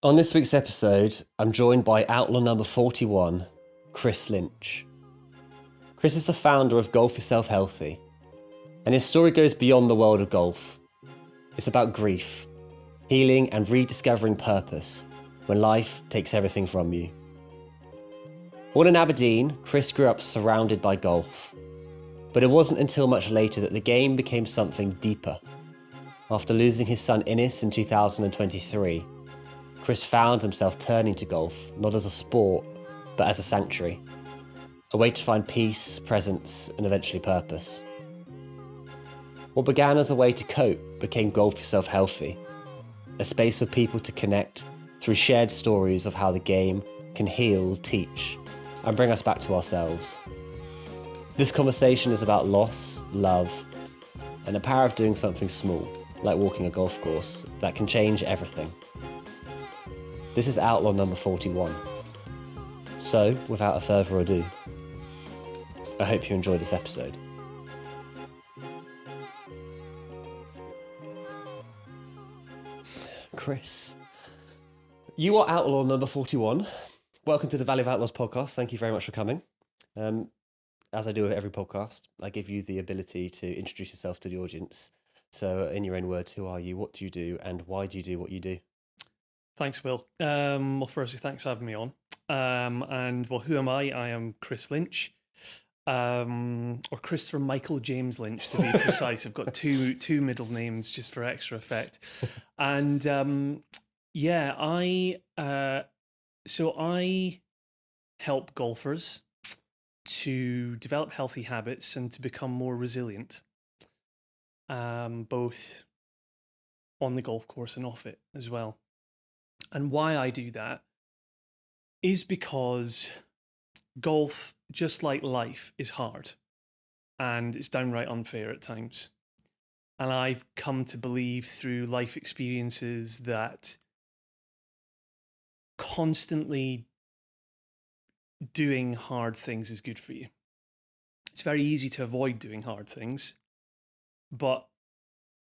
On this week's episode, I'm joined by Outlaw number 41, Kris Lynch. Kris is the founder of Golf Yourself Healthy, and his story goes beyond the world of golf. It's about grief, healing and rediscovering purpose when life takes everything from you. Born in Aberdeen, Kris grew up surrounded by golf, but it wasn't until much later that the game became something deeper. After losing his son Innes in 2023, Kris found himself turning to golf, not as a sport, but as a sanctuary. A way to find peace, presence, and eventually purpose. What began as a way to cope became Golf Yourself Healthy, a space for people to connect through shared stories of how the game can heal, teach, and bring us back to ourselves. This conversation is about loss, love, and the power of doing something small, like walking a golf course, that can change everything. This is Outlaw number 41. So, without further ado, I hope you enjoyed this episode. Kris, you are Outlaw number 41. Welcome to the Valley of Outlaws podcast. Thank you very much for coming. As I do with every podcast, I give you the ability to introduce yourself to the audience. So, in your own words, who are you, what do you do, and why do you do what you do? Thanks, Will. Well, firstly, thanks for having me on. Who am I? I am Kris Lynch, or Christopher Michael James Lynch, to be precise. I've got two middle names just for extra effect. And I help golfers to develop healthy habits and to become more resilient, both on the golf course and off it as well. And why I do that is because golf, just like life, is hard and it's downright unfair at times. And I've come to believe through life experiences that constantly doing hard things is good for you. It's very easy to avoid doing hard things, but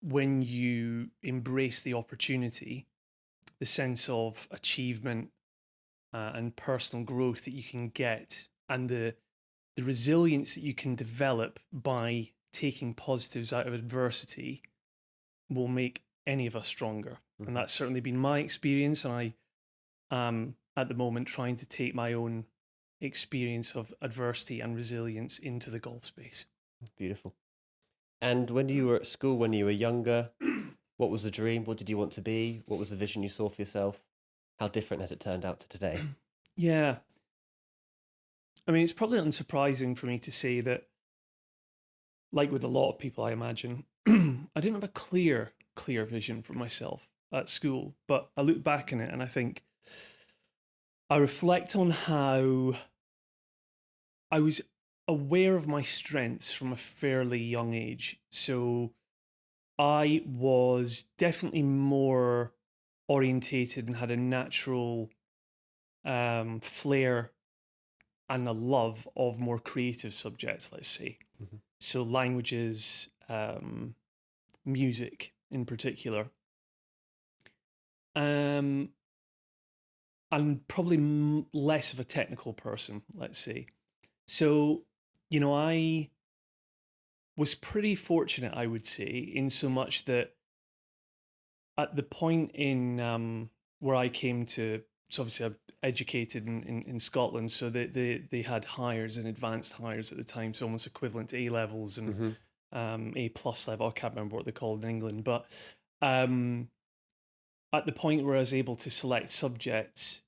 when you embrace the opportunity, the sense of achievement and personal growth that you can get, and the resilience that you can develop by taking positives out of adversity will make any of us stronger. Mm-hmm. And that's certainly been my experience, and I am at the moment trying to take my own experience of adversity and resilience into the golf space. Beautiful. And when you were at school, when you were younger, what was the dream? What did you want to be? What was the vision you saw for yourself? How different has it turned out to today? Yeah. I mean, it's probably unsurprising for me to say that, like with a lot of people, I imagine, I didn't have a clear vision for myself at school. But I look back on it and I think I reflect on how I was aware of my strengths from a fairly young age. So I was definitely more orientated and had a natural flair and a love of more creative subjects, let's say. Mm-hmm. So languages, music in particular. I'm probably less of a technical person, let's say. So, I was pretty fortunate, I would say, in so much that at the point in where I came to, so obviously I'm educated in Scotland, so they had hires and advanced hires at the time, so almost equivalent to A levels and A plus level. I can't remember what they're called in England, but at the point where I was able to select subjects,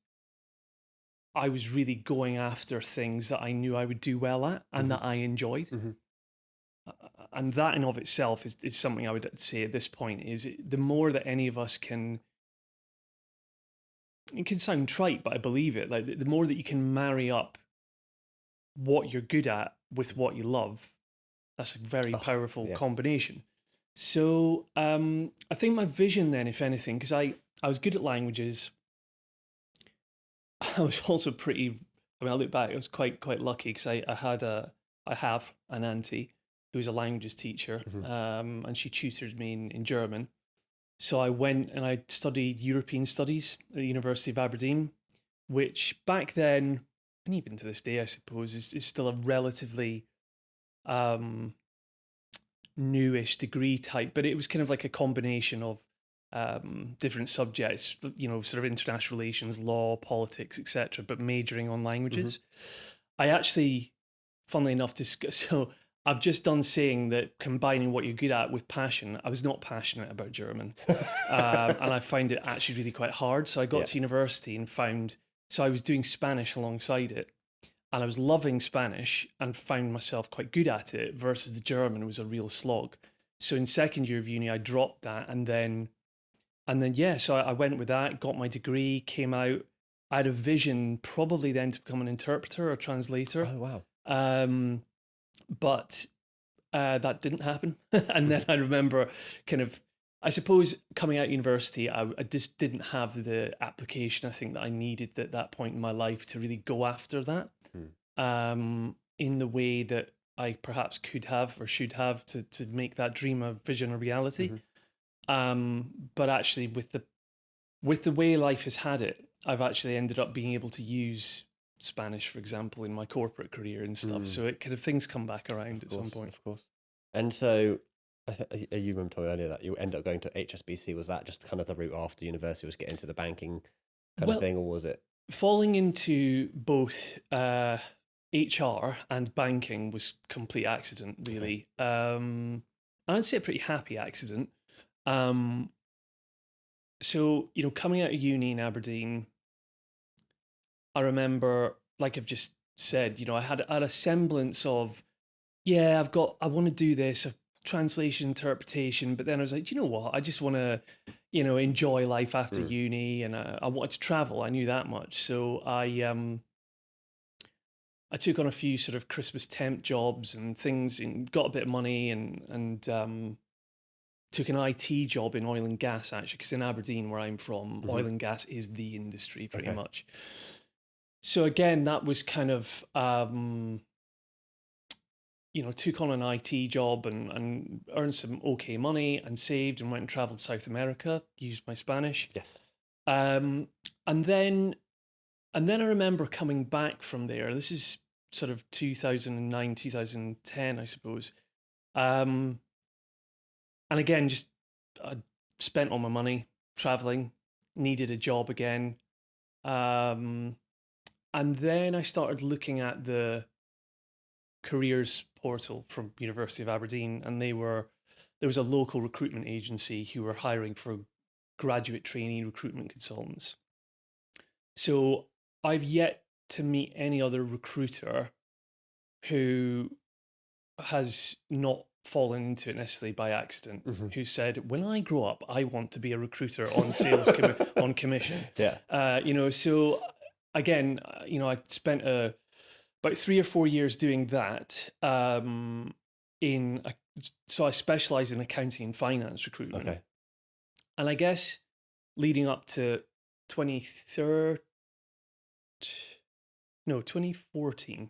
I was really going after things that I knew I would do well at and that I enjoyed. Mm-hmm. And that in of itself is something I would say at this point is the more that any of us can, it can sound trite, but I believe it, like the more that you can marry up what you're good at with what you love, that's a very powerful combination. So I think my vision then, if anything, because I was good at languages, I was also I look back, I was quite lucky because I have an auntie who was a languages teacher, and she tutored me in German. So I went and I studied European studies at the University of Aberdeen, which back then, and even to this day, I suppose, is still a relatively newish degree type, but it was kind of like a combination of different subjects, sort of international relations, law, politics, etc., but majoring on languages. I actually, funnily enough, so I've just done saying that combining what you're good at with passion. I was not passionate about German, and I found it actually really quite hard. So I got to university and so I was doing Spanish alongside it, and I was loving Spanish and found myself quite good at it, versus the German was a real slog. So in second year of uni, I dropped that, and then so I went with that, got my degree, came out. I had a vision probably then to become an interpreter or translator. Oh, wow. But that didn't happen. And then I remember I suppose coming out of university, I just didn't have the application I think that I needed at that point in my life to really go after that in the way that I perhaps could have or should have to make that dream a vision a reality. But actually with the way life has had it, I've actually ended up being able to use Spanish, for example, in my corporate career and stuff. So it kind of things come back around at some point. Of course. And so you remember telling me earlier that you end up going to HSBC. Was that just kind of the route after university, was get into the banking kind of thing, or was it? Falling into both HR and banking was complete accident, really. Okay. I'd say a pretty happy accident. So, coming out of uni in Aberdeen, I remember, like I've just said, I had a semblance of, I want to do this, translation, interpretation, but then I was like, do you know what? I just want to, enjoy life after uni, and I wanted to travel. I knew that much. So I took on a few sort of Christmas temp jobs and things, and got a bit of money, and took an IT job in oil and gas, actually, because in Aberdeen, where I'm from, oil and gas is the industry pretty much. So again, that was kind of, took on an IT job and earned some okay money and saved and went and traveled South America, used my Spanish. Yes. And then I remember coming back from there. This is sort of 2009, 2010, I suppose. And again, just I spent all my money traveling, needed a job again. And then I started looking at the careers portal from University of Aberdeen, and there was a local recruitment agency who were hiring for graduate trainee recruitment consultants. So I've yet to meet any other recruiter who has not fallen into it necessarily by accident, who said, when I grow up, I want to be a recruiter on sales on commission. Yeah. So again, I spent about 3 or 4 years doing that. So I specialized in accounting and finance recruitment. Okay. And I guess leading up to 2014,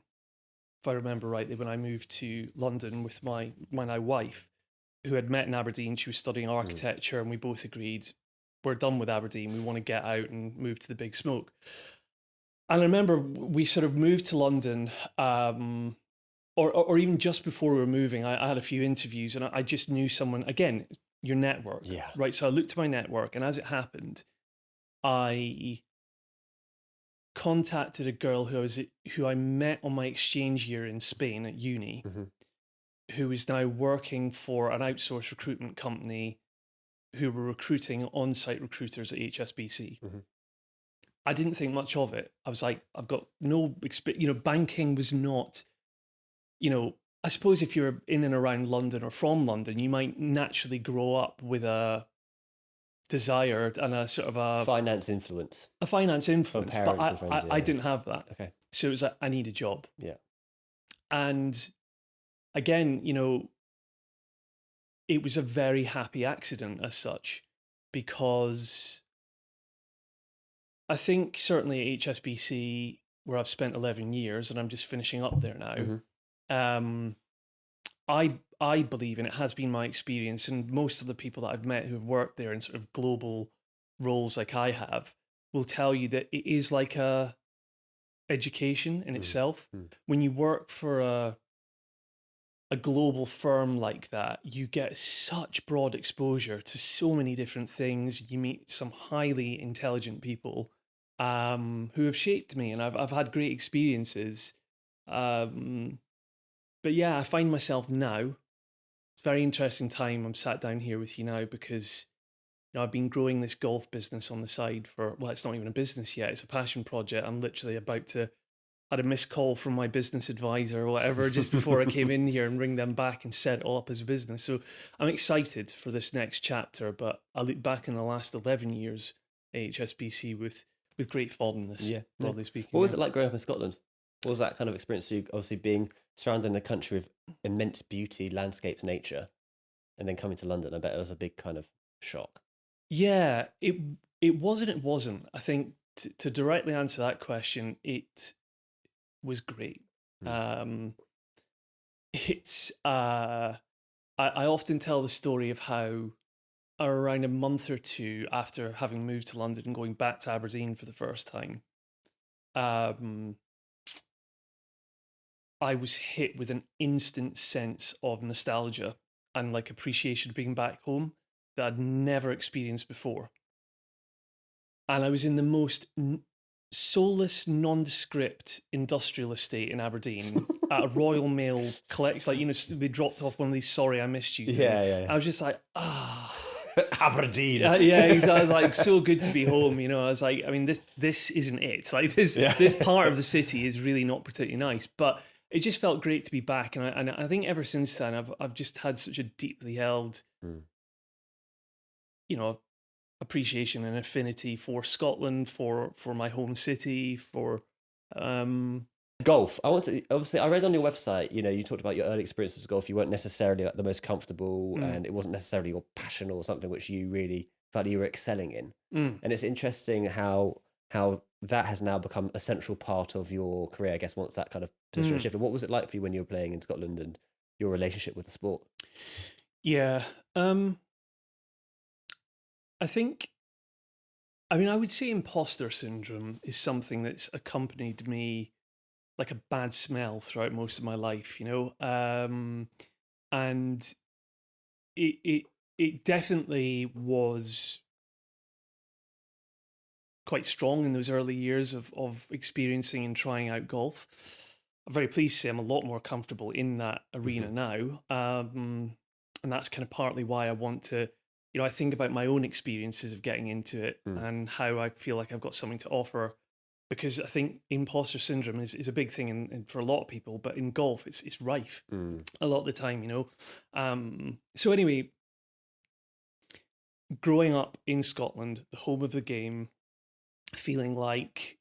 if I remember rightly, when I moved to London with my now wife, who had met in Aberdeen. She was studying architecture, and we both agreed, we're done with Aberdeen. We want to get out and move to the big smoke. And I remember we sort of moved to London, or even just before we were moving, I had a few interviews, and I just knew someone, again, your network, right? So I looked at my network, and as it happened, I contacted a girl who I met on my exchange year in Spain at uni, who is now working for an outsourced recruitment company who were recruiting on-site recruiters at HSBC. I didn't think much of it. I was like, I've got no experience. Banking was not, I suppose if you're in and around London or from London, you might naturally grow up with a desire and a sort of a finance influence. A finance influence, from but and friends, I didn't have that. Okay. So it was like, I need a job. Yeah. And again, it was a very happy accident as such, because I think certainly at HSBC, where I've spent 11 years and I'm just finishing up there now, I believe, and it has been my experience, and most of the people that I've met who have worked there in sort of global roles like I have, will tell you that it is like a education in itself. When you work for a global firm like that, you get such broad exposure to so many different things. You meet some highly intelligent people who have shaped me, and I've had great experiences. But yeah, I find myself now, it's a very interesting time. I'm sat down here with you now because I've been growing this golf business on the side for, well, it's not even a business yet. It's a passion project. I'm literally about to, had a missed call from my business advisor or whatever just before I came in here and ring them back and set it all up as a business. So I'm excited for this next chapter, but I look back in the last 11 years at HSBC with great fondness, broadly speaking. What was it like growing up in Scotland? What was that kind of experience to you, obviously being surrounded in a country with immense beauty, landscapes, nature, and then coming to London? I bet it was a big kind of shock. Yeah, it was and it wasn't. I think to directly answer that question, it was great. It's I often tell the story of how around a month or two after having moved to London and going back to Aberdeen for the first time, I was hit with an instant sense of nostalgia and like appreciation of being back home that I'd never experienced before. And I was in the most soulless, nondescript industrial estate in Aberdeen at a Royal Mail collect, like, they dropped off one of these "sorry I missed you" thing. Yeah. I was just like, Aberdeen. I was like, so good to be home. I was like, I mean, this isn't it. Like this part of the city is really not particularly nice, but it just felt great to be back. And I think ever since then, I've just had such a deeply held, appreciation and affinity for Scotland, for my home city, for golf. Obviously, I read on your website, you talked about your early experiences with golf. You weren't necessarily like the most comfortable, and it wasn't necessarily your passion or something which you really felt you were excelling in. And it's interesting how that has now become a central part of your career, I guess, once that kind of position shifted. What was it like for you when you were playing in Scotland and your relationship with the sport? Yeah. I would say imposter syndrome is something that's accompanied me like a bad smell throughout most of my life, and it definitely was quite strong in those early years of experiencing and trying out golf. I'm very pleased to say I'm a lot more comfortable in that arena now, and that's kind of partly why I want to. I think about my own experiences of getting into it and how I feel like I've got something to offer, because I think imposter syndrome is a big thing in for a lot of people, but in golf it's rife a lot of the time, So anyway, growing up in Scotland, the home of the game, feeling like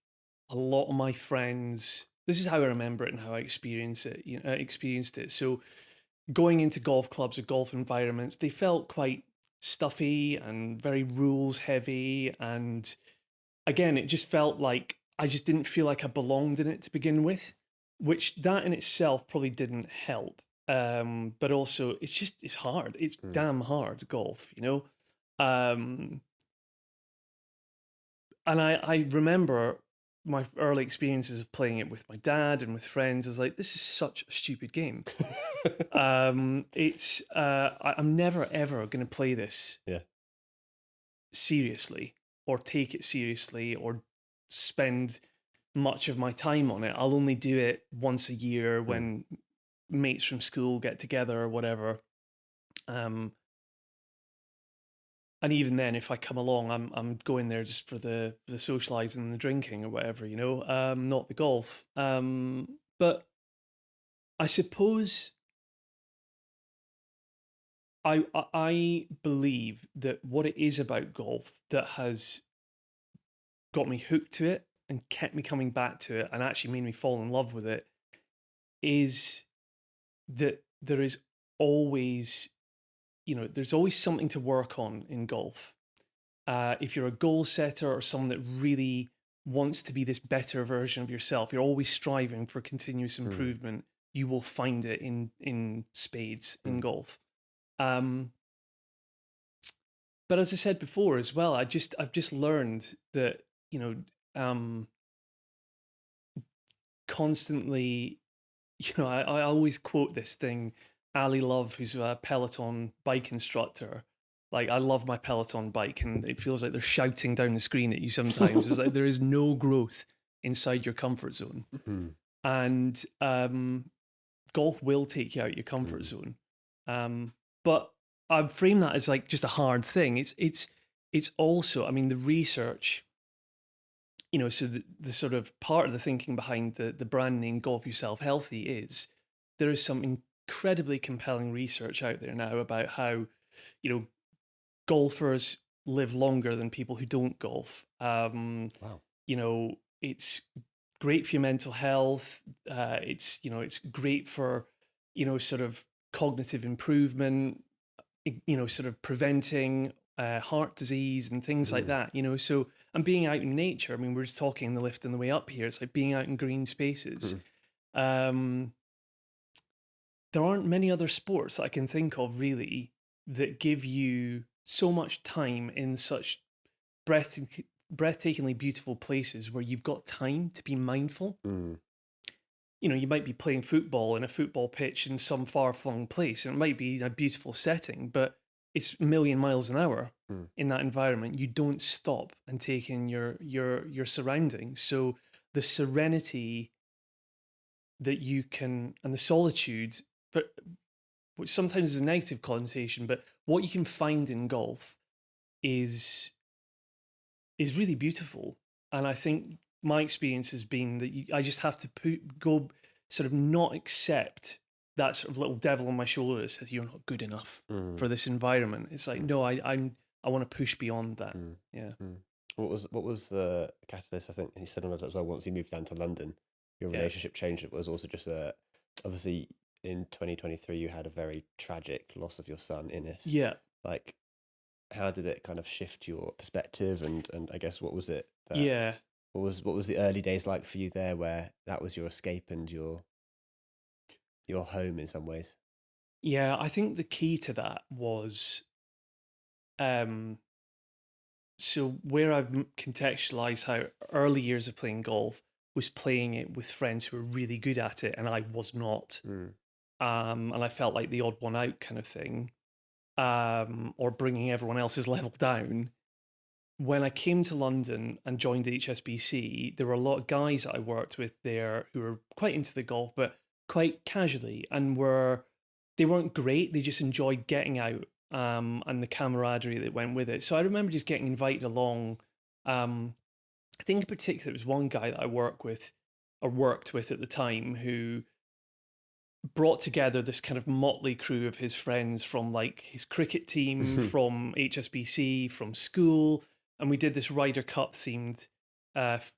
a lot of my friends, this is how I remember it and how I experienced it. So going into golf clubs or golf environments, they felt quite stuffy and very rules heavy, and again, it just felt like I just didn't feel like I belonged in it to begin with, which that in itself probably didn't help, but also it's hard, it's damn hard golf, and I remember my early experiences of playing it with my dad and with friends. I was like, this is such a stupid game. I'm never ever going to play this seriously or take it seriously or spend much of my time on it. I'll only do it once a year when mates from school get together or whatever. And even then, if I come along, I'm going there just for the socializing and the drinking or whatever, not the golf. But I suppose I believe that what it is about golf that has got me hooked to it and kept me coming back to it and actually made me fall in love with it is that there is always, there's always something to work on in golf. If you're a goal setter or someone that really wants to be this better version of yourself, you're always striving for continuous improvement. you will find it in spades in golf. But as I said before as well, I've just learned that, constantly, I always quote this thing, Ali Love, who's a Peloton bike instructor. Like, I love my Peloton bike, and it feels like they're shouting down the screen at you sometimes. It's like there is no growth inside your comfort zone. And golf will take you out your comfort zone. But I've framed that as like just a hard thing. It's also, I mean, the research, so the sort of part of the thinking behind the brand name Golf Yourself Healthy is there is some incredibly compelling research out there now about how, golfers live longer than people who don't golf. Wow. It's great for your mental health. It's great for, sort of cognitive improvement, sort of preventing heart disease and things like that, so, and being out in nature. I mean, we're just talking in the lift on the way up here. It's like being out in green spaces. There aren't many other sports that I can think of really that give you so much time in such breathtakingly beautiful places where you've got time to be mindful. You might be playing football in a football pitch in some far-flung place, and it might be a beautiful setting, but it's a million miles an hour in that environment. You don't stop and take in your surroundings. So the serenity that you can, and the solitude, but which sometimes is a negative connotation, but what you can find in golf is really beautiful. And I think my experience has been that I just have to go sort of not accept that sort of little devil on my shoulder that says you're not good enough for this environment. It's like, no, I want to push beyond that. Yeah. What was the catalyst? I think he said on that as well. Once he moved down to London, your relationship changed. It was also just obviously in 2023 you had a very tragic loss of your son, Innes. Yeah. Like, how did it kind of shift your perspective, and I guess what was it? What was the early days like for you there, where that was your escape and your home in some ways? Yeah, I think the key to that was, so where I've contextualized how early years of playing golf was playing it with friends who were really good at it, and I was not. And I felt like the odd one out kind of thing, or bringing everyone else's level down. When I came to London and joined HSBC, there were a lot of guys that I worked with there who were quite into the golf, but quite casually, and they weren't great. They just enjoyed getting out, and the camaraderie that went with it. So I remember just getting invited along. I think in particular, there was one guy that I worked with at the time who brought together this kind of motley crew of his friends from like his cricket team, from HSBC, from school. And we did this Ryder Cup themed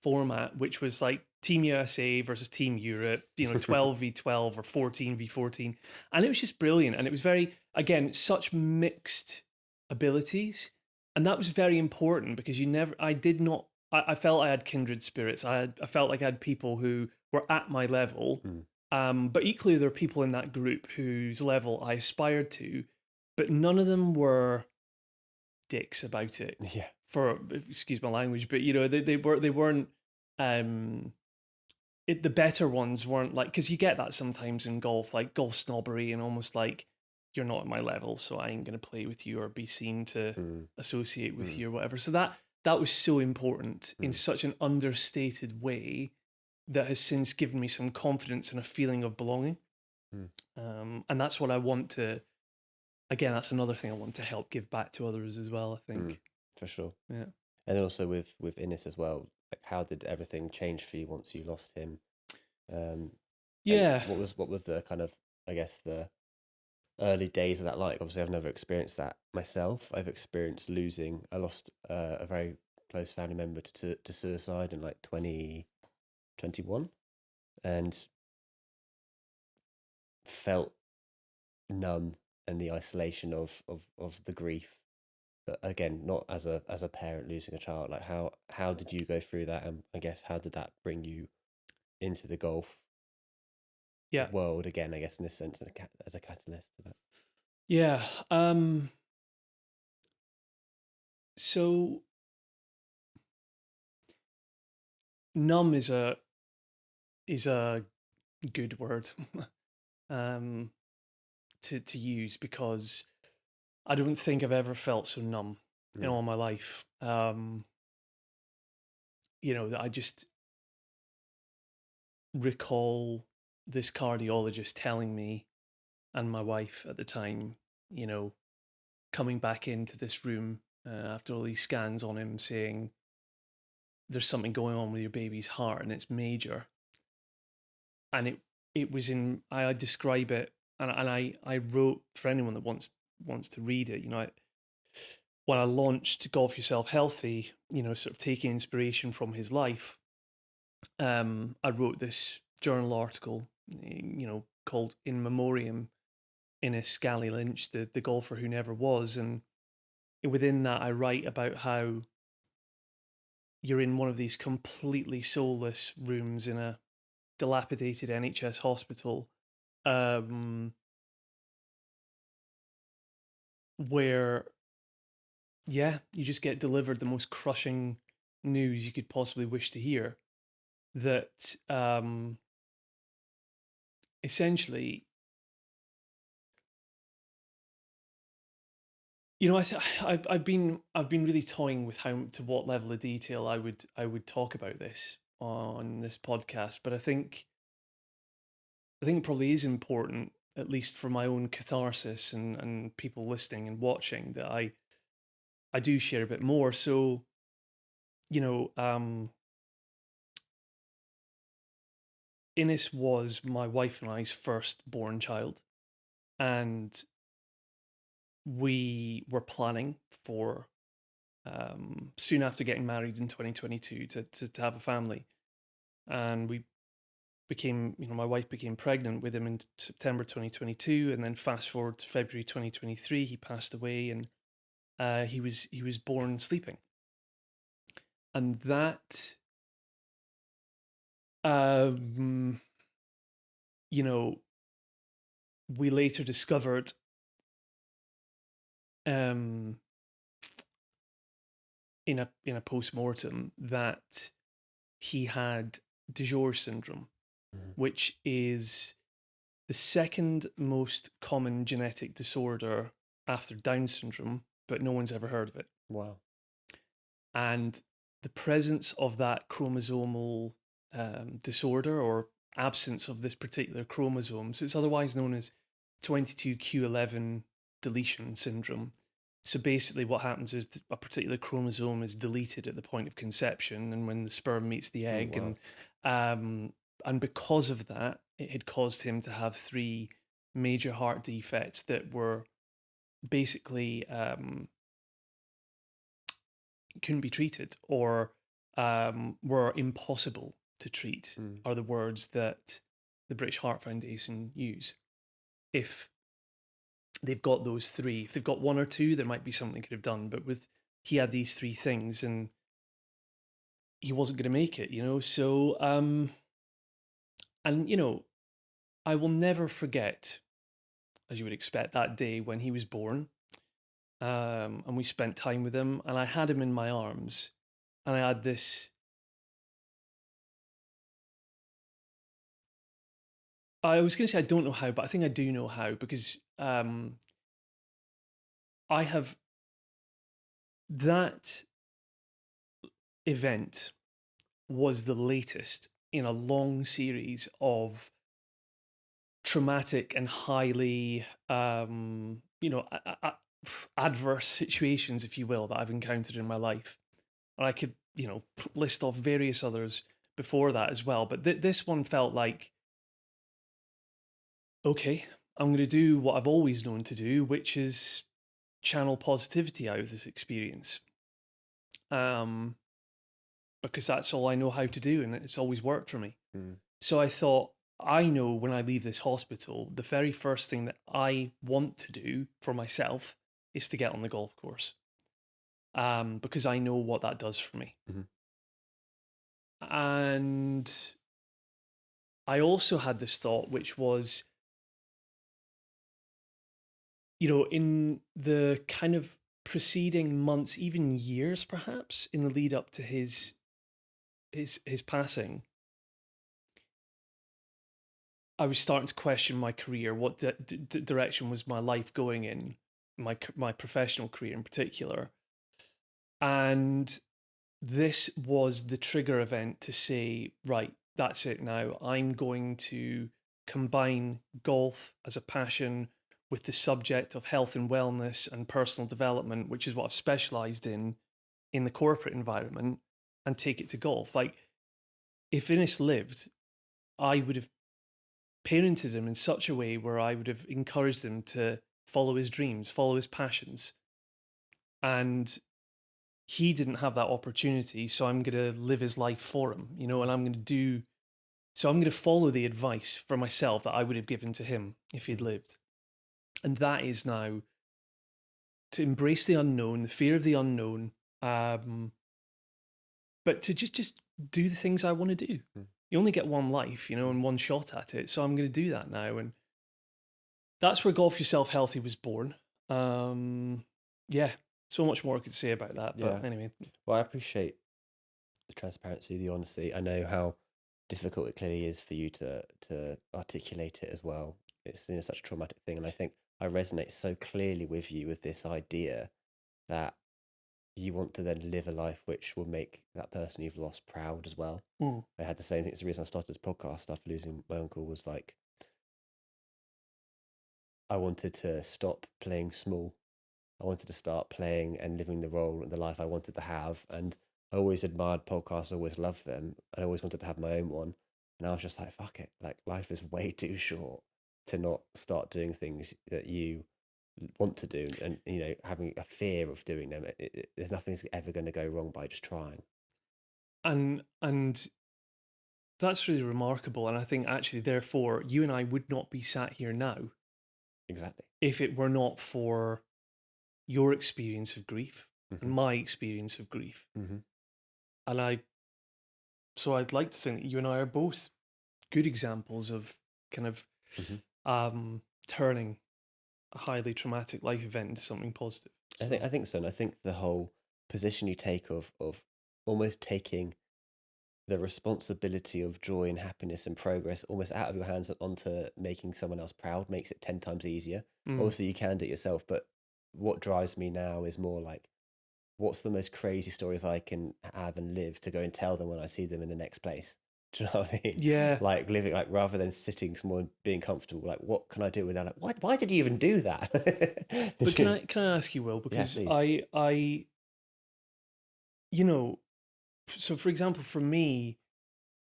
format, which was like Team USA versus Team Europe, 12v12 or 14v14. And it was just brilliant. And it was very, again, such mixed abilities. And that was very important because I felt I had kindred spirits. I felt like I had people who were at my level. But equally, there are people in that group whose level I aspired to, but none of them were dicks about it. Yeah. Excuse my language, but they weren't. The better ones weren't like, because you get that sometimes in golf, like golf snobbery, and almost like you're not at my level, so I ain't going to play with you or be seen to associate with you or whatever. So that was so important in such an understated way that has since given me some confidence and a feeling of belonging. And that's what I want to, again, that's another thing I want to help give back to others as well, I think. For sure. Yeah. And then also with Innes as well, like, how did everything change for you once you lost him? Yeah. What was the kind of, I guess, the early days of that like? Obviously, I've never experienced that myself. I've experienced losing. I lost a very close family member to suicide in like 2021, and felt numb and the isolation of the grief. But again, not as a parent losing a child. Like, how did you go through that? And I guess, how did that bring you into the golf? Yeah. world again, I guess, in this sense, as a catalyst of it. Yeah. So numb is a good word to use, because I don't think I've ever felt so numb in all my life. I just recall this cardiologist telling me, and my wife at the time, coming back into this room after all these scans on him, saying, there's something going on with your baby's heart and it's major. And it was I describe it, and I wrote, for anyone that wants to read it, when I launched Golf Yourself Healthy, sort of taking inspiration from his life, I wrote this journal article, called In Memoriam Kris Lynch, the golfer who never was. And within that, I write about how you're in one of these completely soulless rooms in a dilapidated NHS hospital, where, you just get delivered the most crushing news you could possibly wish to hear. That essentially, I've been really toying with to what level of detail I would talk about this on this podcast, but I think it probably is important, at least for my own catharsis and people listening and watching, that I do share a bit more. So, Innes was my wife and I's first-born child, and we were planning for, soon after getting married in 2022, to have a family. And we became, my wife became pregnant with him in September 2022, and then fast forward to February 2023, he passed away, and he was born sleeping. And that, we later discovered, in a post-mortem, that he had Duchenne syndrome, which is the second most common genetic disorder after Down syndrome, but no one's ever heard of it. Wow. And the presence of that chromosomal disorder, or absence of this particular chromosome, so it's otherwise known as 22q11 deletion syndrome. So basically what happens is a particular chromosome is deleted at the point of conception, and when the sperm meets the egg. Oh, wow. And because of that, it had caused him to have 3 major heart defects that were basically couldn't be treated, or were impossible to treat, are the words that the British Heart Foundation use. If they've got those 3, if they've got 1 or 2, there might be something they could have done. But he had these 3 things, and he wasn't going to make it, So, and I will never forget, as you would expect, that day when he was born. And we spent time with him, and I had him in my arms, and I had this. I was going to say I don't know how, but I think I do know how, because I have that event was the latest in a long series of traumatic and highly, adverse situations, if you will, that I've encountered in my life. And I could, list off various others before that as well. But this one felt like, okay, I'm going to do what I've always known to do, which is channel positivity out of this experience. Because that's all I know how to do, and it's always worked for me. So I thought, I know when I leave this hospital, the very first thing that I want to do for myself is to get on the golf course. Because I know what that does for me. And I also had this thought, which was, in the kind of preceding months, even years, perhaps, in the lead up to his passing, I was starting to question my career. What direction was my life going in? My professional career in particular. And this was the trigger event to say, right, that's it now. I'm going to combine golf as a passion with the subject of health and wellness and personal development, which is what I've specialized in the corporate environment, and take it to golf. Like, if Innes lived, I would have parented him in such a way where I would have encouraged him to follow his dreams, follow his passions. And he didn't have that opportunity, so I'm going to live his life for him, and I'm going to follow the advice for myself that I would have given to him if he'd lived. And that is now to embrace the unknown, the fear of the unknown, but to just do the things I want to do. You only get one life, and one shot at it. So I'm going to do that now. And that's where Golf Yourself Healthy was born. Yeah, so much more I could say about that. But anyway. Well, I appreciate the transparency, the honesty. I know how difficult it clearly is for you to articulate it as well. It's such a traumatic thing. And I think I resonate so clearly with you with this idea that you want to then live a life which will make that person you've lost proud as well. I had the same thing. It's the reason I started this podcast after losing my uncle, was like, I wanted to stop playing small. I wanted to start playing and living the role and the life I wanted to have. And I always admired podcasts, I always loved them. I always wanted to have my own one. And I was just like, fuck it. Like, life is way too short to not start doing things that you want to do, and having a fear of doing them. There's nothing's ever going to go wrong by just trying. And that's really remarkable. And I think actually, therefore, you and I would not be sat here now. Exactly. If it were not for your experience of grief and my experience of grief. And I'd like to think that you and I are both good examples of kind of turning a highly traumatic life event into something positive. So. I think so. And I think the whole position you take of almost taking the responsibility of joy and happiness and progress almost out of your hands and onto making someone else proud makes it 10 times easier. Obviously you can do it yourself, but what drives me now is more like, what's the most crazy stories I can have and live to go and tell them when I see them in the next place? Do you know what I mean? Yeah. Like living, like rather than sitting somewhere and being comfortable, like what can I do with that? Like, why did you even do that? But can I ask you, Will, because I so for example, for me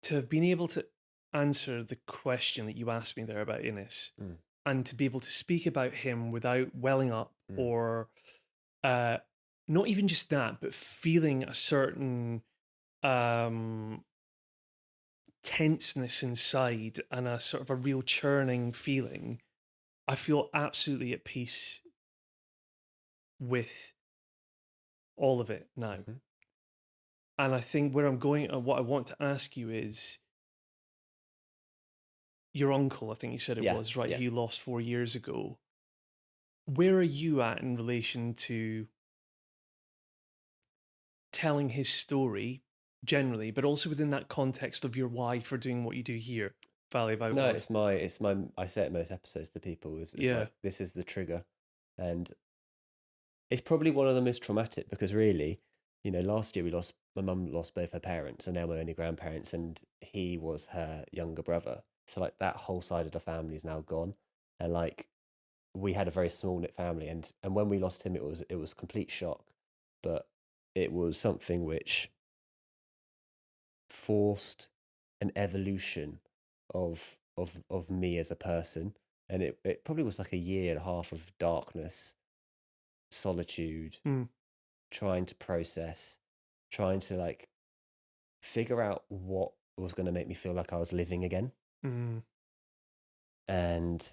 to have been able to answer the question that you asked me there about Innes, and to be able to speak about him without welling up or not even just that, but feeling a certain tenseness inside and a sort of a real churning feeling, I feel absolutely at peace with all of it now. And I think where I'm going and what I want to ask you is, your uncle, I think you said it was, right? Yeah. He lost 4 years ago. Where are you at in relation to telling his story generally, but also within that context of your why for doing what you do here, Valley of Outlaws? No, it's my. I say it most episodes to people. It's like, this is the trigger, and it's probably one of the most traumatic because really, last year my mum lost both her parents, and now my only grandparents, and he was her younger brother. So like that whole side of the family is now gone, and like we had a very small knit family, and when we lost him, it was complete shock, but it was something which forced an evolution of me as a person, and it probably was like a year and a half of darkness, solitude, trying to process, trying to like figure out what was going to make me feel like I was living again. And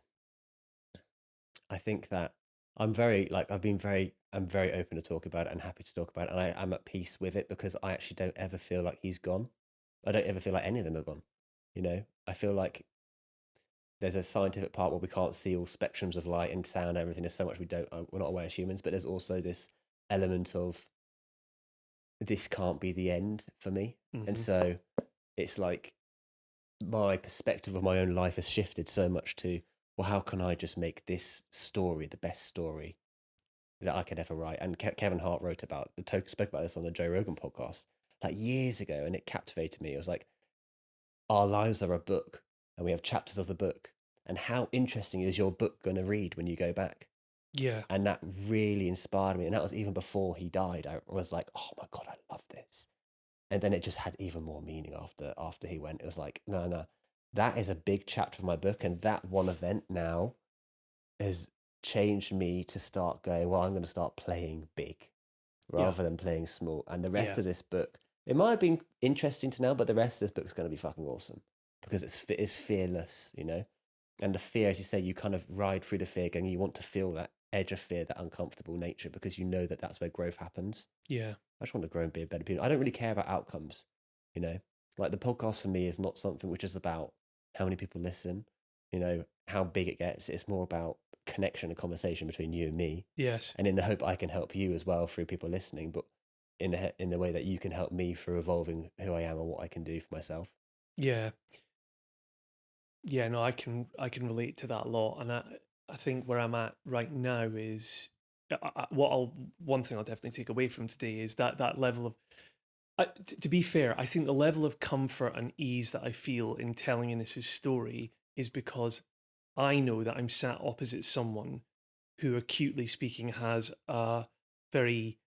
I think that I'm very open to talk about it and happy to talk about it, and I'm at peace with it because I actually don't ever feel like he's gone. I don't ever feel like any of them are gone. I feel like there's a scientific part where we can't see all spectrums of light and sound and everything. There's so much we're not aware as humans, but there's also this element of this can't be the end for me. And so it's like my perspective of my own life has shifted so much to, well, how can I just make this story the best story that I could ever write? And Kevin Hart spoke about this on the Joe Rogan podcast like years ago, and it captivated me. It was like, our lives are a book, and we have chapters of the book. And how interesting is your book going to read when you go back? Yeah. And that really inspired me. And that was even before he died. I was like, oh my God, I love this. And then it just had even more meaning after he went. It was like, no, that is a big chapter of my book. And that one event now has changed me to start going, well, I'm going to start playing big rather than playing small. And the rest of this book, it might have been interesting to know, but the rest of this book is going to be fucking awesome because it's fearless, And the fear, as you say, you kind of ride through the fear going, you want to feel that edge of fear, that uncomfortable nature, because you know that that's where growth happens. Yeah. I just want to grow and be a better person. I don't really care about outcomes, Like the podcast for me is not something which is about how many people listen, how big it gets. It's more about connection and conversation between you and me. Yes. And in the hope I can help you as well through people listening, but in the way that you can help me through evolving who I am and what I can do for myself. Yeah. Yeah, no, I can relate to that a lot, and I think where I'm at right now is one thing I'll definitely take away from today is that level of to be fair, I think the level of comfort and ease that I feel in telling Innes's story is because I know that I'm sat opposite someone who, acutely speaking, has a very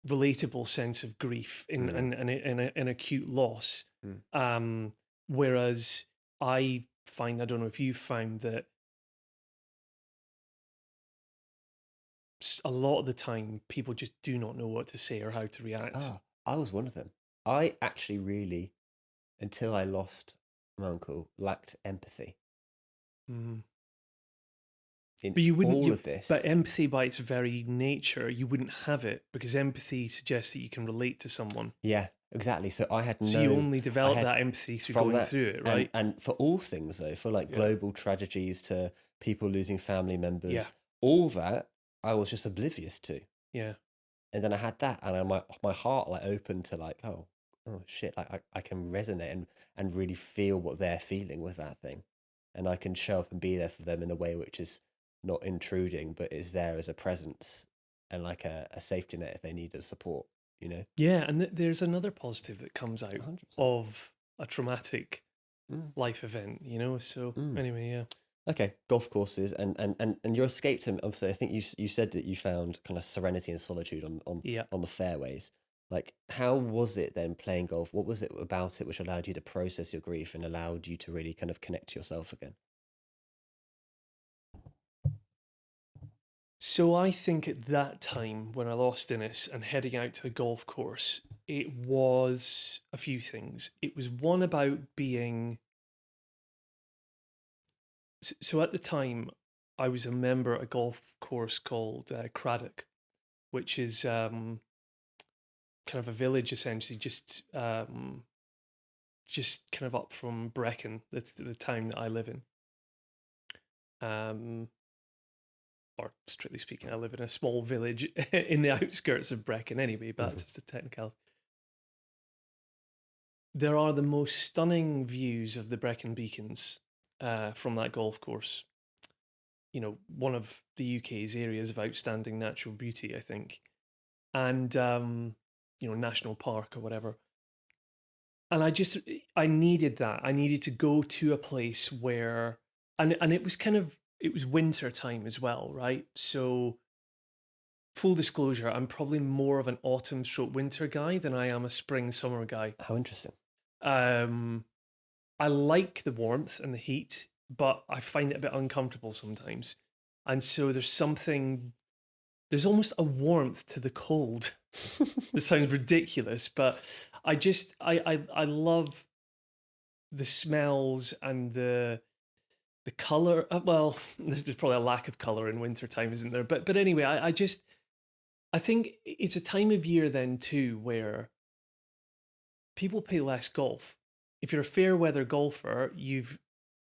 relatable sense of grief and an acute loss. Whereas I find, I don't know if you found that a lot of the time people just do not know what to say or how to react. I was one of them. I actually really, until I lost my uncle, lacked empathy. In But you wouldn't. all of this, But empathy, by its very nature, you wouldn't have it because empathy suggests that you can relate to someone. yeah, exactly. So I had So you only develop that empathy through going through it, right? And for all things though, for like global tragedies to people losing family members, Yeah. all that I was just oblivious to. Yeah. And then I had that, and my heart like opened to like, oh shit, like I can resonate and really feel what they're feeling with that thing, and I can show up and be there for them in a way which is not intruding, but is there as a presence and like a safety net if they need a support, Yeah, and there's another positive that comes out 100%. of a traumatic life event, So anyway, yeah. Okay, golf courses and your escape to, obviously, I think you said that you found kind of serenity and solitude on the fairways. Like, how was it then playing golf? What was it about it which allowed you to process your grief and allowed you to really kind of connect to yourself again? So I think at that time when I lost Innes and heading out to the golf course, it was a few things. It was one about being. So at the time, I was a member at a golf course called Craddock, which is kind of a village essentially, just kind of up from Brecon, the town that I live in. Or strictly speaking, I live in a small village in the outskirts of Brecon anyway, but that's just a technicality. There are the most stunning views of the Brecon Beacons from that golf course. One of the UK's areas of outstanding natural beauty, I think. And, national park or whatever. And I needed that. I needed to go to a place where, and it was winter time as well, right? So full disclosure, I'm probably more of an autumn/winter guy than I am a spring/summer guy. How interesting. I like the warmth and the heat, but I find it a bit uncomfortable sometimes. And so there's almost a warmth to the cold. This sounds ridiculous, but I love the smells and the color. Well, there's probably a lack of color in wintertime, isn't there? But anyway, I think it's a time of year then too where people play less golf. if you're a fair weather golfer, you've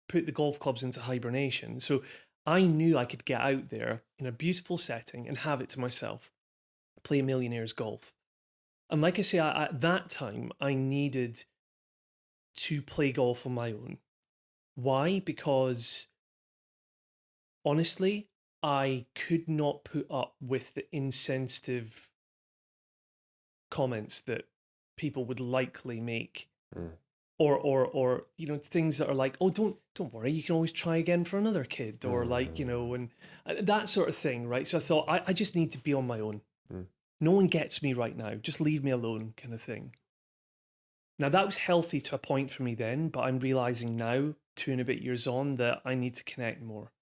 put the golf clubs into hibernation. So I knew I could get out there in a beautiful setting and have it to myself, play millionaires golf. And like I say, at that time, I needed to play golf on my own. Why? Because honestly, I could not put up with the insensitive comments that people would likely make. Or things that are like, oh, don't worry, you can always try again for another kid, or like, and that sort of thing, right? So I thought I just need to be on my own. No one gets me right now, just leave me alone, kind of thing. Now that was healthy to a point for me then, but I'm realizing now, 2 and a bit years on, that I need to connect more,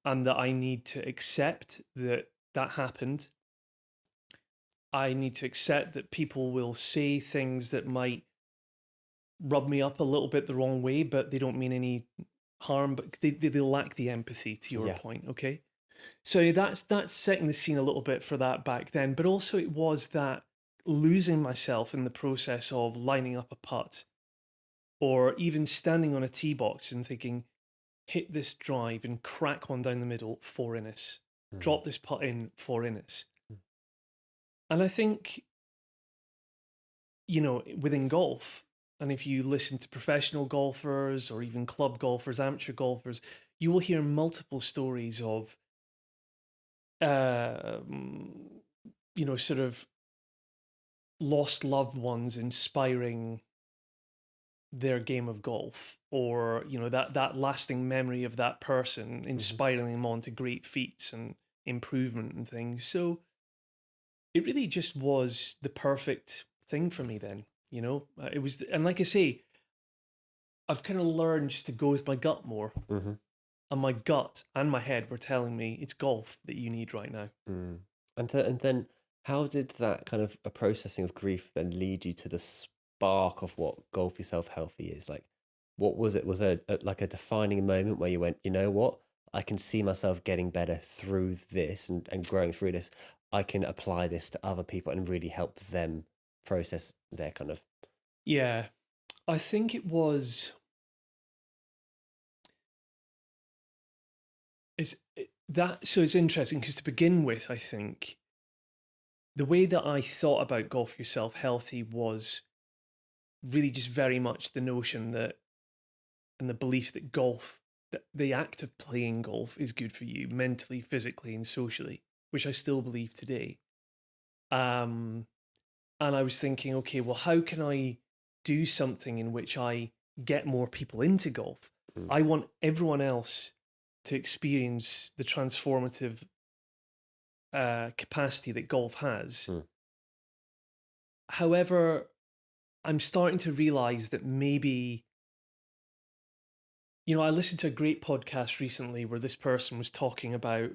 and that I need to accept that happened. I need to accept that people will say things that might rub me up a little bit the wrong way, but they don't mean any harm, but they lack the empathy, to your point, okay? So that's setting the scene a little bit for that back then, but also it was that losing myself in the process of lining up a putt, or even standing on a tee box and thinking, hit this drive and crack one down the middle, 4 innes, drop this putt in, 4 innes. And I think, within golf, and if you listen to professional golfers or even club golfers, amateur golfers, you will hear multiple stories of, sort of lost loved ones inspiring their game of golf, or, that lasting memory of that person inspiring them on to great feats and improvement and things. So it really just was the perfect thing for me then. It was, and like I say, I've kind of learned just to go with my gut more. And my gut and my head were telling me it's golf that you need right now. And then how did that kind of a processing of grief then lead you to the spark of what Golf Yourself Healthy is? Like, what was it? Was there like a defining moment where you went, you know what? I can see myself getting better through this and growing through this. I can apply this to other people and really help them process their kind of... Yeah, I think it was... So it's interesting because to begin with, I think the way that I thought about Golf Yourself Healthy was really just very much the notion that, and the belief that golf, that the act of playing golf is good for you mentally, physically, and socially, which I still believe today. And I was thinking, okay, well, how can I do something in which I get more people into golf? I want everyone else to experience the transformative capacity that golf has. However, I'm starting to realize that maybe, I listened to a great podcast recently where this person was talking about,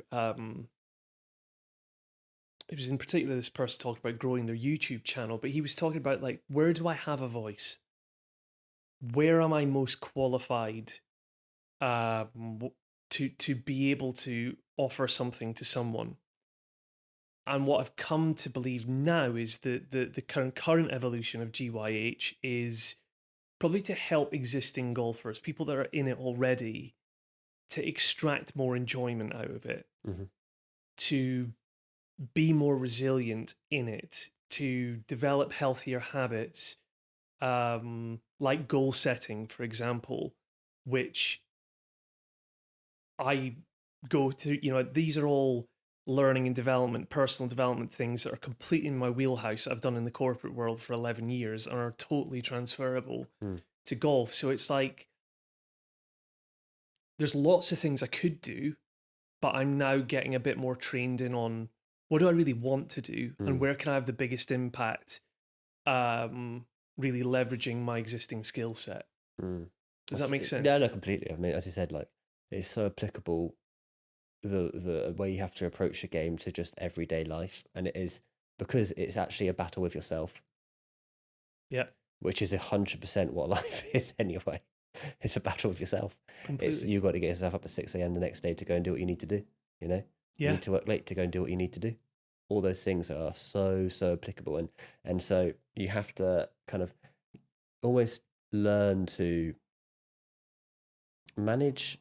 it was in particular this person talked about growing their YouTube channel, but he was talking about, like, where do I have a voice? Where am I most qualified to be able to offer something to someone? And what I've come to believe now is that the current evolution of GYH is probably to help existing golfers, people that are in it already, to extract more enjoyment out of it, to be more resilient in it, to develop healthier habits, like goal setting, for example, which I go to, these are all learning and development, personal development things that are completely in my wheelhouse I've done in the corporate world for 11 years and are totally transferable to golf. So it's like, there's lots of things I could do, but I'm now getting a bit more trained in on what do I really want to do and where can I have the biggest impact, really leveraging my existing skill set. Does that make sense? Yeah, no, completely. I mean, as you said, like, it's so applicable, the way you have to approach the game to just everyday life, and it is because it's actually a battle with yourself. Yeah, which is 100% what life is anyway. It's a battle with yourself. completely. You've got to get yourself up at 6 a.m. the next day to go and do what you need to do. You Yeah, need to work late to go and do what you need to do. All those things are so applicable, and so you have to kind of almost learn to manage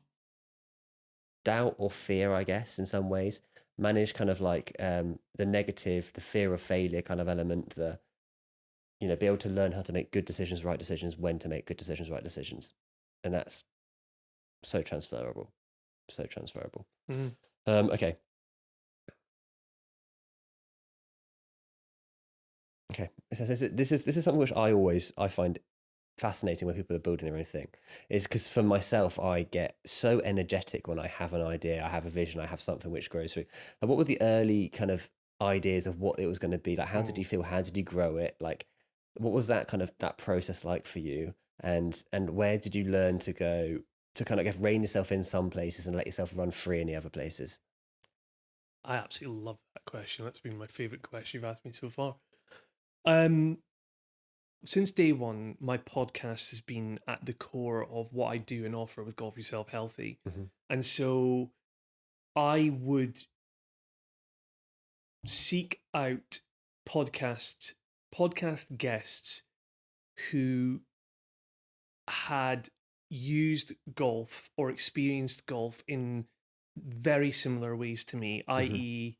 doubt or fear, I guess, in some ways. Manage kind of like the negative, the fear of failure kind of element, be able to learn how to make good decisions, right decisions, when to make good decisions, right decisions. And that's so transferable. So transferable. Okay. Okay. So this is something which I find fascinating when people are building their own thing, is because for myself, I get so energetic when I have an idea, I have a vision, I have something which grows through. And what were the early kind of ideas of what it was going to be? Like, how did you feel? How did you grow it? Like, what was that kind of that process like for you? And where did you learn to go to kind of rein yourself in some places and let yourself run free in the other places? I absolutely love that question. That's been my favorite question you've asked me so far. Since day one, my podcast has been at the core of what I do and offer with Golf Yourself Healthy. And so I would seek out podcast guests who had used golf or experienced golf in very similar ways to me, i.e.,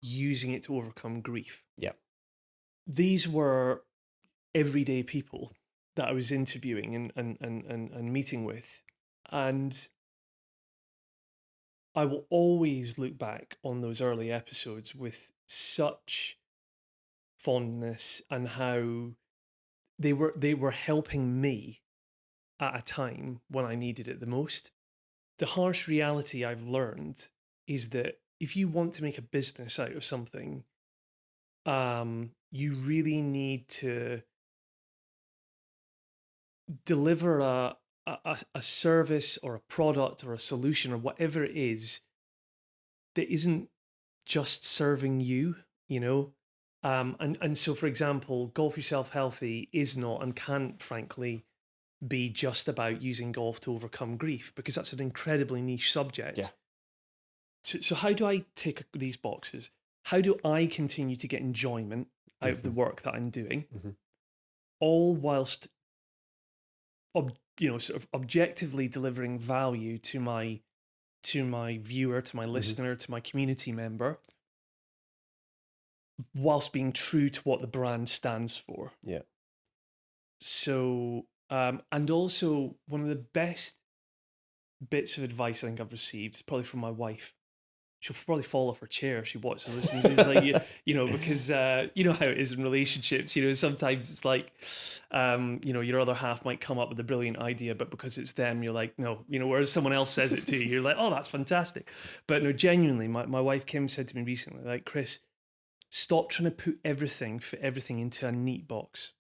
using it to overcome grief. Yeah. These were everyday people that I was interviewing and meeting with. And I will always look back on those early episodes with such fondness, and how they were helping me at a time when I needed it the most. The harsh reality I've learned is that if you want to make a business out of something, you really need to deliver a service or a product or a solution or whatever it is that isn't just serving you, and so, for example, Golf Yourself Healthy is not and can't, frankly, be just about using golf to overcome grief, because that's an incredibly niche subject. Yeah. So how do I tick these boxes? How do I continue to get enjoyment out of the work that I'm doing, all whilst sort of objectively delivering value to my viewer, to my listener, to my community member, whilst being true to what the brand stands for? Yeah. So, and also one of the best bits of advice I think I've received is probably from my wife. She'll probably fall off her chair if she watches and listens. It's like, because you know how it is in relationships. Sometimes it's like, your other half might come up with a brilliant idea, but because it's them, you're like, no. Whereas someone else says it to you, you're like, oh, that's fantastic. But no, genuinely, my wife Kim said to me recently, like, Kris, stop trying to fit everything into a neat box.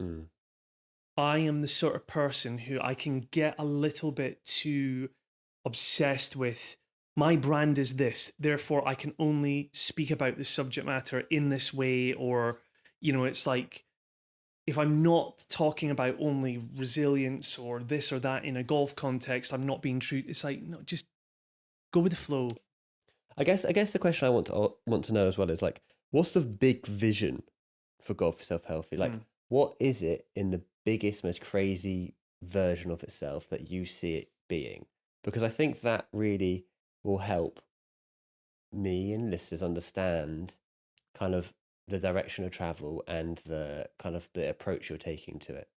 I am the sort of person who I can get a little bit too obsessed with, my brand is this, therefore I can only speak about this subject matter in this way. Or, it's like, if I'm not talking about only resilience or this or that in a golf context, I'm not being true. It's like, no, just go with the flow. I guess the question I want to know as well is, like, what's the big vision for Golf Yourself Healthy? Like, what is it in the biggest, most crazy version of itself that you see it being? Because I think that really will help me and listeners understand kind of the direction of travel and the kind of the approach you're taking to it.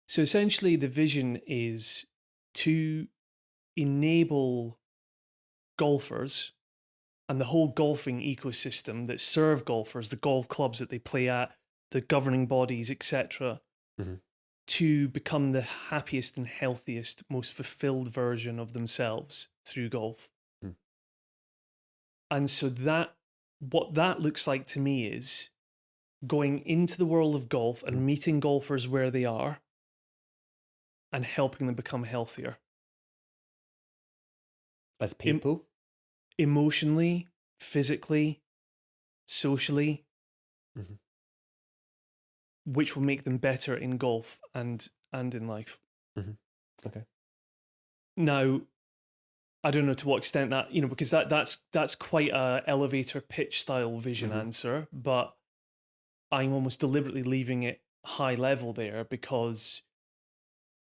So essentially, the vision is to enable golfers and the whole golfing ecosystem that serve golfers, the golf clubs that they play at, the governing bodies, etc., to become the happiest and healthiest, most fulfilled version of themselves through golf. And so what that looks like to me is going into the world of golf and meeting golfers where they are and helping them become healthier. As people? Emotionally, physically, socially, which will make them better in golf and in life. Okay. Now, I don't know to what extent that, because that's quite a elevator pitch style vision answer, but I'm almost deliberately leaving it high level there, because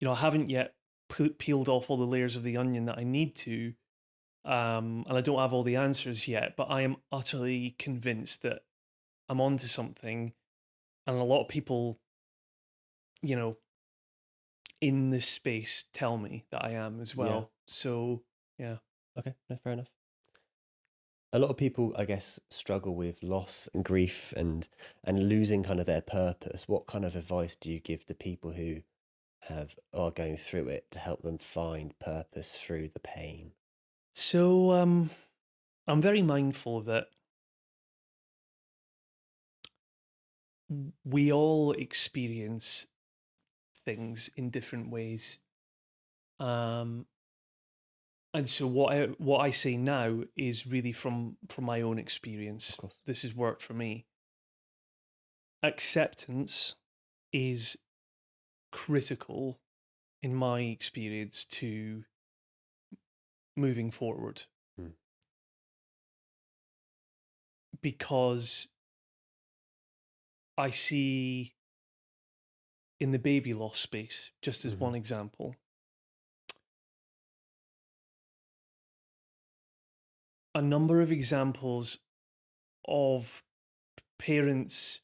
I haven't yet peeled off all the layers of the onion that I need to, and I don't have all the answers yet, but I am utterly convinced that I'm onto something, and a lot of people, you know, in this space tell me that I am as well. Yeah. So, yeah. Okay, no, fair enough. A lot of people, I guess, struggle with loss and grief and losing kind of their purpose. What kind of advice do you give to people who are going through it to help them find purpose through the pain? So, I'm very mindful that we all experience things in different ways. Um, and so what I say now is really from my own experience. Of course. This has worked for me. Acceptance is critical in my experience to moving forward, Mm. because I see in the baby loss space, just as one example, a number of examples of parents,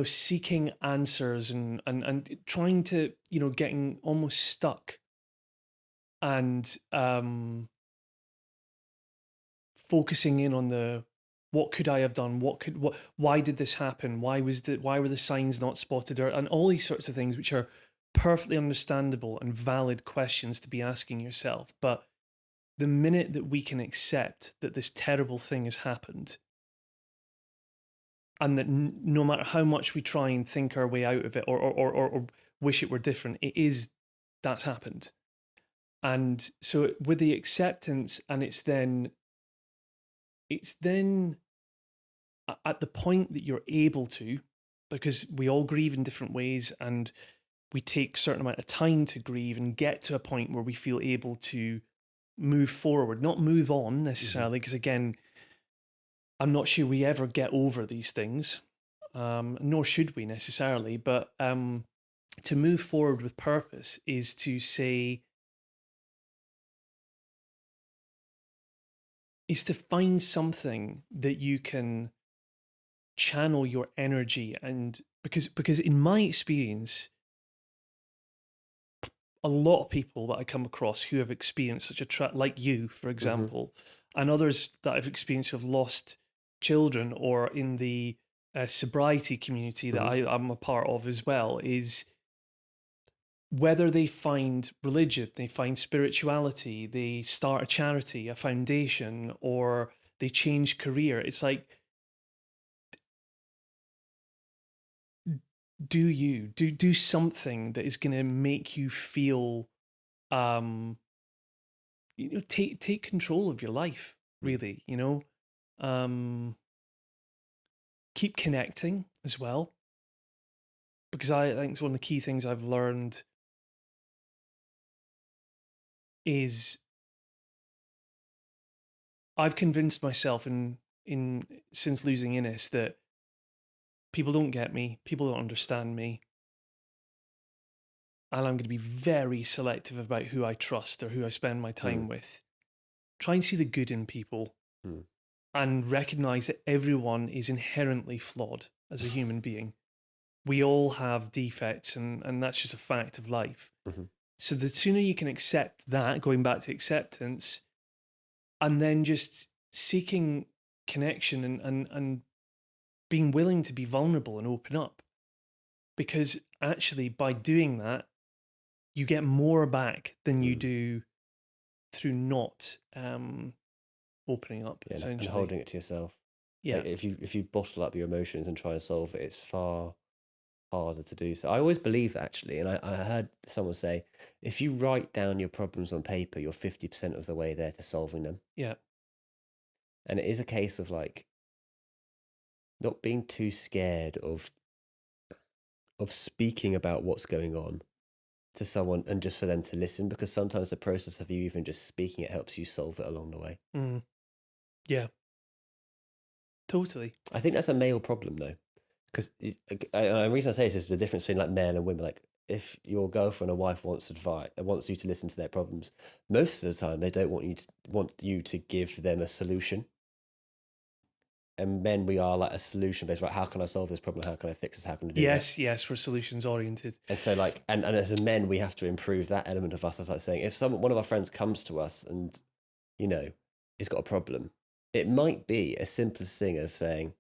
seeking answers and trying to, getting almost stuck and focusing in on the what could I have done? Why did this happen? Why were the signs not spotted? And all these sorts of things, which are perfectly understandable and valid questions to be asking yourself. But the minute that we can accept that this terrible thing has happened, and that no matter how much we try and think our way out of it or wish it were different, that's happened. And so with the acceptance, and it's then at the point that you're able to, because we all grieve in different ways and we take a certain amount of time to grieve and get to a point where we feel able to move forward, not move on necessarily, because again, I'm not sure we ever get over these things, nor should we necessarily, but to move forward with purpose is to say, is to find something that you can channel your energy. And because in my experience, a lot of people that I come across who have experienced such a like you, for example, and others that I've experienced who have lost children, or in the sobriety community that I'm a part of as well, is whether they find religion, they find spirituality, they start a charity, a foundation, or they change career. It's like, do something that is going to make you feel, take control of your life, really, keep connecting as well, because I think it's one of the key things I've learned is I've convinced myself in since losing Innes that people don't get me, people don't understand me, and I'm going to be very selective about who I trust or who I spend my time with. Try and see the good in people and recognize that everyone is inherently flawed as a human being. We all have defects, and that's just a fact of life. So the sooner you can accept that, going back to acceptance, and then just seeking connection and being willing to be vulnerable and open up. Because actually, by doing that, you get more back than you do through not opening up, essentially. And holding it to yourself. Yeah. Like if you bottle up your emotions and try to solve it, it's far harder to do so. I always believe that, actually, and I heard someone say, if you write down your problems on paper, you're 50% of the way there to solving them. Yeah. And it is a case of like not being too scared of speaking about what's going on to someone, and just for them to listen, because sometimes the process of you even just speaking it helps you solve it along the way. Yeah. Totally. I think that's a male problem, though. Because the reason I say this is the difference between like men and women. Like, if your girlfriend or wife wants advice, wants you to listen to their problems, most of the time they don't want you to give them a solution. And men, we are like a solution based. Right? How can I solve this problem? How can I fix this? How can I do this? Yes, we're solutions oriented. And so, like, and as a men, we have to improve that element of us. As like saying, if one of our friends comes to us and, you know, he's got a problem, it might be as simple as thing of saying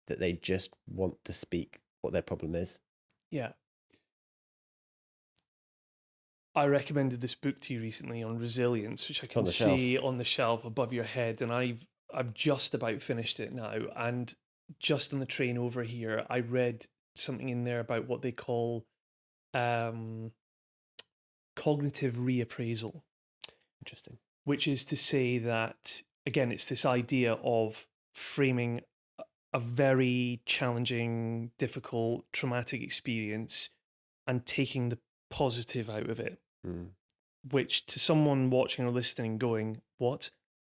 that they just want to speak what their problem is. Yeah. I recommended this book to you recently on resilience, which I can see on the shelf above your head, and I've just about finished it now. And just on the train over here, I read something in there about what they call cognitive reappraisal. Interesting. Which is to say that, again, it's this idea of framing a very challenging, difficult, traumatic experience and taking the positive out of it. Which to someone watching or listening going, what?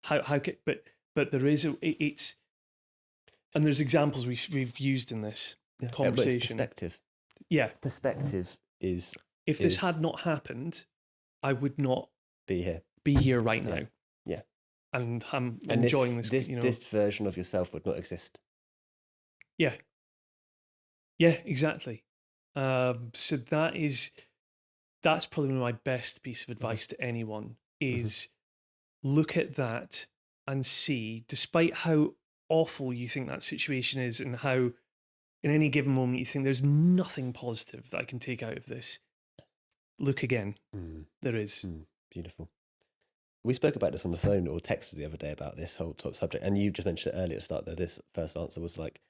How can, but there is it's and there's examples we've used in this conversation. It's perspective. Yeah. Perspective is, if this had not happened, I would not be here right now. Yeah. And I'm enjoying this. This version of yourself would not exist. Yeah. Yeah, exactly. So that's probably my best piece of advice to anyone is look at that and see, despite how awful you think that situation is and how in any given moment you think there's nothing positive that I can take out of this, look again. There is. Beautiful. We spoke about this on the phone or texted the other day about this whole subject, and you just mentioned it earlier at the start that this first answer was like,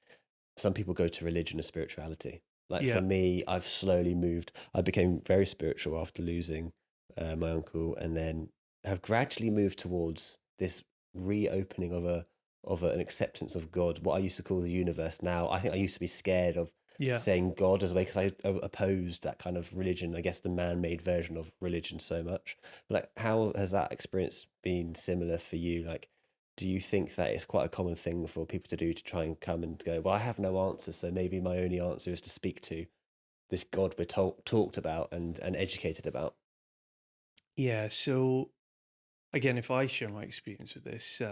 some people go to religion and spirituality. Like for me, I've slowly moved. I became very spiritual after losing my uncle, and then have gradually moved towards this reopening of an acceptance of God, what I used to call the universe. Now, I think I used to be scared of saying God as a way, because I opposed that kind of religion, I guess the man-made version of religion so much. But like, how has that experience been similar for you? Like, do you think that it's quite a common thing for people to do, to try and come and go, well, I have no answers, so maybe my only answer is to speak to this God we're talked about and educated about? Yeah, so again, if I share my experience with this,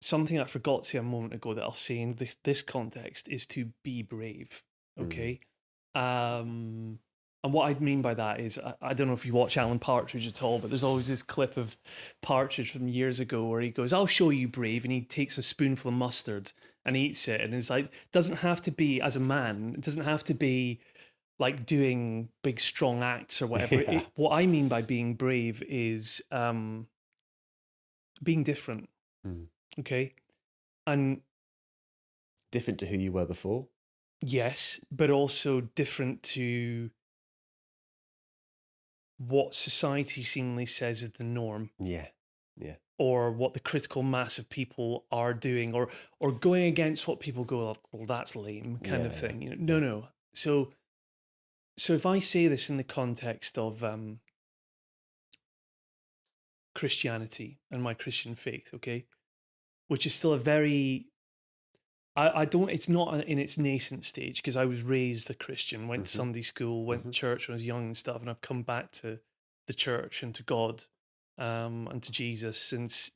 something I forgot to say a moment ago that I'll say in this context is to be brave, okay? And what I mean by that is, I don't know if you watch Alan Partridge at all, but there's always this clip of Partridge from years ago where he goes, I'll show you brave, and he takes a spoonful of mustard and eats it, and it's like, doesn't have to be, as a man, it doesn't have to be like doing big strong acts or whatever. What I mean by being brave is being different, okay? And different to who you were before? Yes, but also different to what society seemingly says is the norm. Yeah. Or what the critical mass of people are doing, or going against what people go, well, that's lame, kind of thing. You know, no. So if I say this in the context of Christianity and my Christian faith, okay, which is still a very, I don't, it's not in its nascent stage, because I was raised a Christian, went to Sunday school, went to church when I was young and stuff, and I've come back to the church and to God and to Jesus since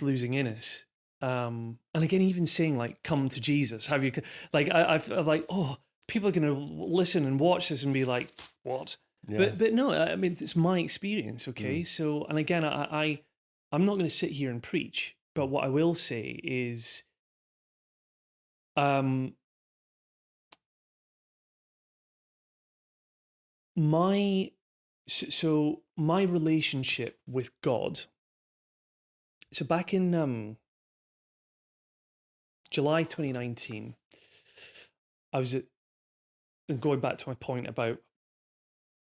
losing Innes. And again, even saying like, come to Jesus, have you, like, I've like, oh, people are going to listen and watch this and be like, what? Yeah. But no, I mean, it's my experience, okay? So, and again, I'm not going to sit here and preach, but what I will say is, my relationship with God. So back in July 2019, I was going back to my point about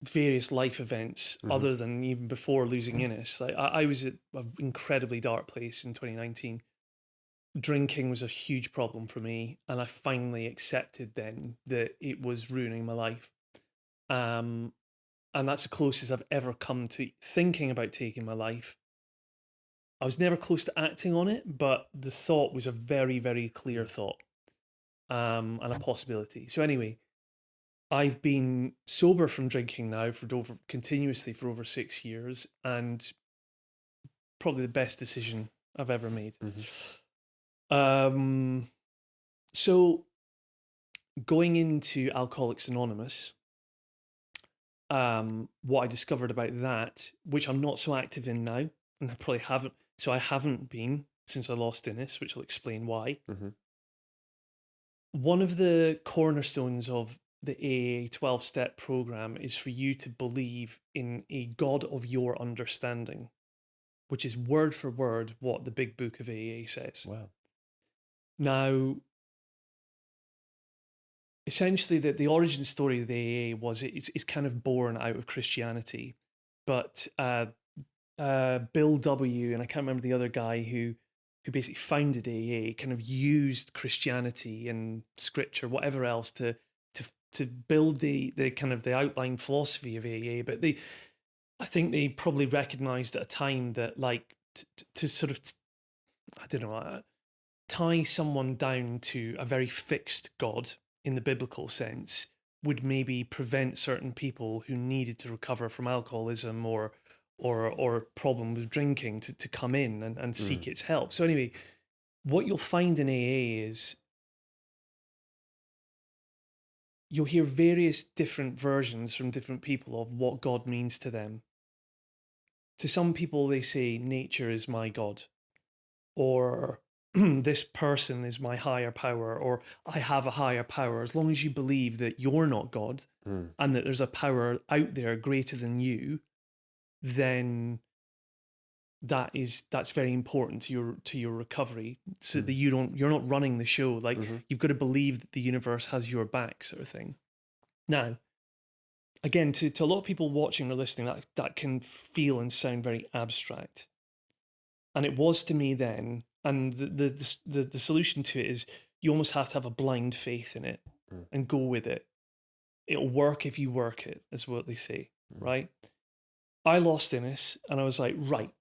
various life events other than even before losing Innes. Like I was at an incredibly dark place in 2019. Drinking was a huge problem for me, and I finally accepted then that it was ruining my life. And that's the closest I've ever come to thinking about taking my life. I was never close to acting on it, but the thought was a very, very clear thought, and a possibility. So anyway, I've been sober from drinking now continuously for over 6 years, and probably the best decision I've ever made. So going into Alcoholics Anonymous, what I discovered about that, which I'm not so active in now, and I probably haven't, so I haven't been since I lost Innes, which I'll explain why. One of the cornerstones of the AA 12-step program is for you to believe in a God of your understanding, which is word for word what the big book of AA says. Wow. Now, essentially, the origin story of the AA was it's kind of born out of Christianity, but Bill W. and I can't remember the other guy who basically founded AA kind of used Christianity and scripture, whatever else, to build the kind of the outline philosophy of AA. But I think they probably recognized at a time that like to sort of I don't know, tie someone down to a very fixed God in the biblical sense would maybe prevent certain people who needed to recover from alcoholism or problem with drinking to come in and seek its help. So anyway, what you'll find in AA is you'll hear various different versions from different people of what God means to them. To some people, they say nature is my God, or this person is my higher power, or I have a higher power. As long as you believe that you're not God and that there's a power out there greater than you, then that's very important to your recovery, so that you're not running the show. Like you've got to believe that the universe has your back, sort of thing. Now, again, to a lot of people watching or listening, that can feel and sound very abstract, and it was to me then. And the solution to it is you almost have to have a blind faith in it and go with it. It'll work if you work it, is what they say, right? I lost Innes, and I was like, right,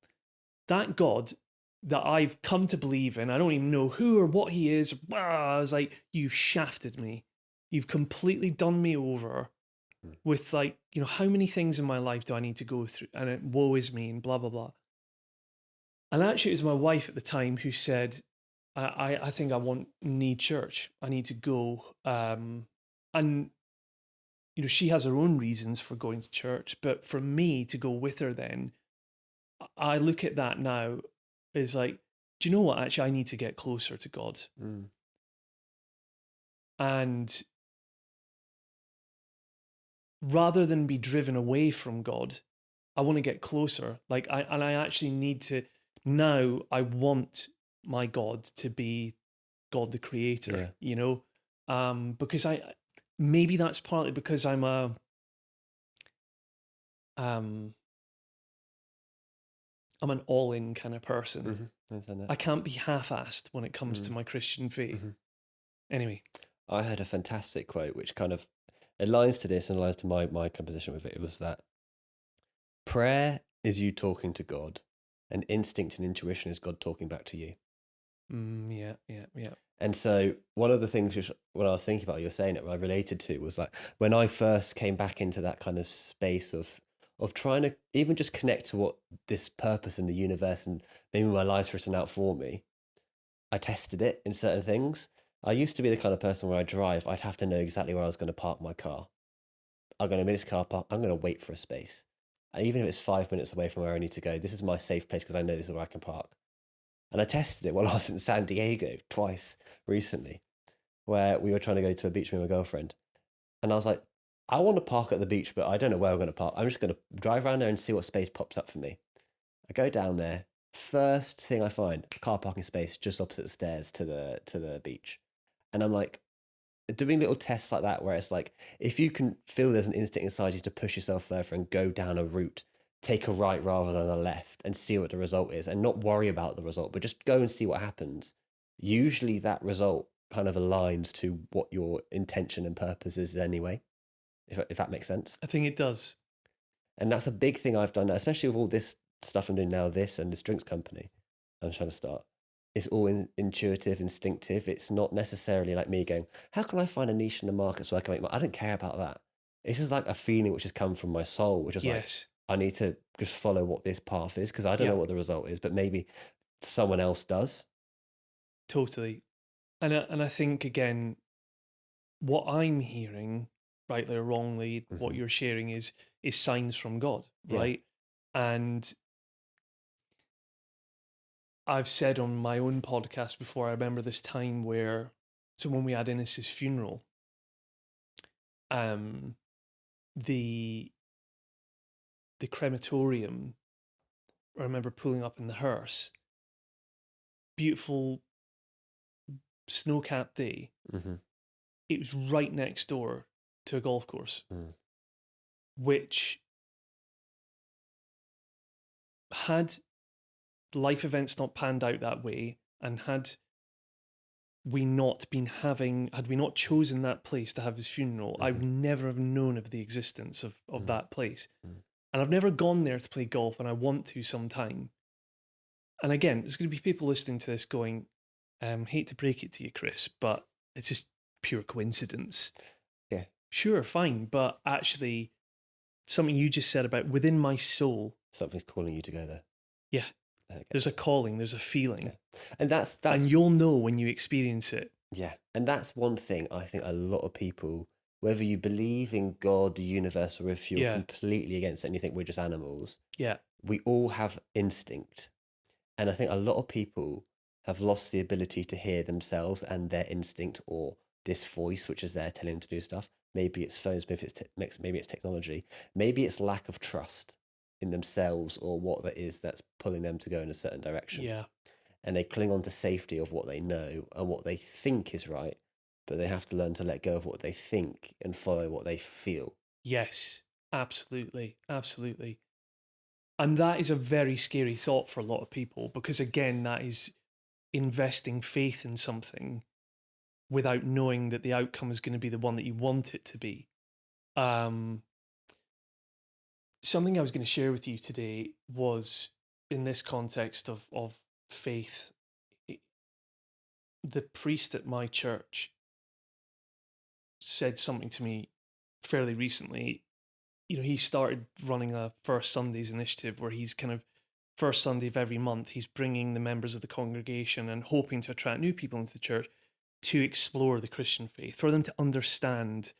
that God that I've come to believe in, I don't even know who or what he is. I was like, you've shafted me. You've completely done me over with, like, you know, how many things in my life do I need to go through? And woe is me and blah, blah, blah. And actually, it was my wife at the time who said, I think I need church. I need to go. And, you know, she has her own reasons for going to church. But for me to go with her then, I look at that now as like, do you know what? Actually, I need to get closer to God. And rather than be driven away from God, I want to get closer. Like, I actually need to, now I want my God to be God the Creator, you know? Because maybe that's partly because I'm an all-in kind of person. I can't be half-assed when it comes to my Christian faith. Anyway. I heard a fantastic quote which kind of aligns to this and aligns to my composition with it. It was that prayer is you talking to God, and instinct and intuition is God talking back to you. Yeah. And so one of the things which, when I was thinking about you were saying it, what I related to was like when I first came back into that kind of space of trying to even just connect to what this purpose in the universe and maybe my life's written out for me, I tested it in certain things. I used to be the kind of person where I drive, I'd have to know exactly where I was going to park my car. I'm going to miss car park, I'm going to wait for a space. And even if it's 5 minutes away from where I need to go, this is my safe place because I know this is where I can park. And I tested it while I was in San Diego twice recently, where we were trying to go to a beach with my girlfriend. And I was like, I want to park at the beach, but I don't know where I'm going to park. I'm just going to drive around there and see what space pops up for me. I go down there. First thing I find, a car parking space just opposite the stairs to the beach. And I'm like, doing little tests like that, where it's like, if you can feel there's an instinct inside you to push yourself further and go down a route, take a right rather than a left and see what the result is and not worry about the result, but just go and see what happens. Usually that result kind of aligns to what your intention and purpose is anyway, if that makes sense. I think it does. And that's a big thing I've done, especially with all this stuff I'm doing now, this and this drinks company. I'm trying to start. It's all intuitive, instinctive. It's not necessarily like me going, how can I find a niche in the market so I can make money? I don't care about that. It's just like a feeling which has come from my soul, which is like, Yes. I need to just follow what this path is because I don't Yeah. know what the result is, but maybe someone else does. Totally. And I think, again, what I'm hearing, rightly or wrongly, what Mhm. you're sharing is signs from God, Yeah. right? And I've said on my own podcast before, I remember this time where, so when we had Innes's funeral, um, the crematorium, I remember pulling up in the hearse, beautiful snow-capped day. Hmm. It was right next door to a golf course, Mm. which, had life events not panned out that way, and had we not chosen that place to have his funeral, I would never have known of the existence of that place. Mm. And I've never gone there to play golf, and I want to sometime. And again, there's going to be people listening to this going, hate to break it to you, Kris, but it's just pure coincidence. Yeah. Sure, fine. But actually, something you just said about within my soul, Something's calling you to go there. yeah, Okay. there's a calling, there's a feeling. Yeah. And that's And you'll know when you experience it. yeah. And that's one thing I think a lot of people, whether you believe in God, the universe, or if you're Yeah. completely against it and you think we're just animals, Yeah. we all have instinct. And I think a lot of people have lost the ability to hear themselves and their instinct, or this voice which is there telling them to do stuff. Maybe it's phones, maybe it's technology, maybe it's lack of trust in themselves or what that is that's pulling them to go in a certain direction. Yeah. And they cling on to safety of what they know and what they think is right, but they have to learn to let go of what they think and follow what they feel. Yes, absolutely. Absolutely. And that is a very scary thought for a lot of people, because again, that is investing faith in something without knowing that the outcome is going to be the one that you want it to be. Something I was going to share with you today was, in this context of faith, the priest at my church said something to me fairly recently. You know, he started running a First Sundays initiative where he's kind of, first Sunday of every month, he's bringing the members of the congregation and hoping to attract new people into the church to explore the Christian faith, for them to understand,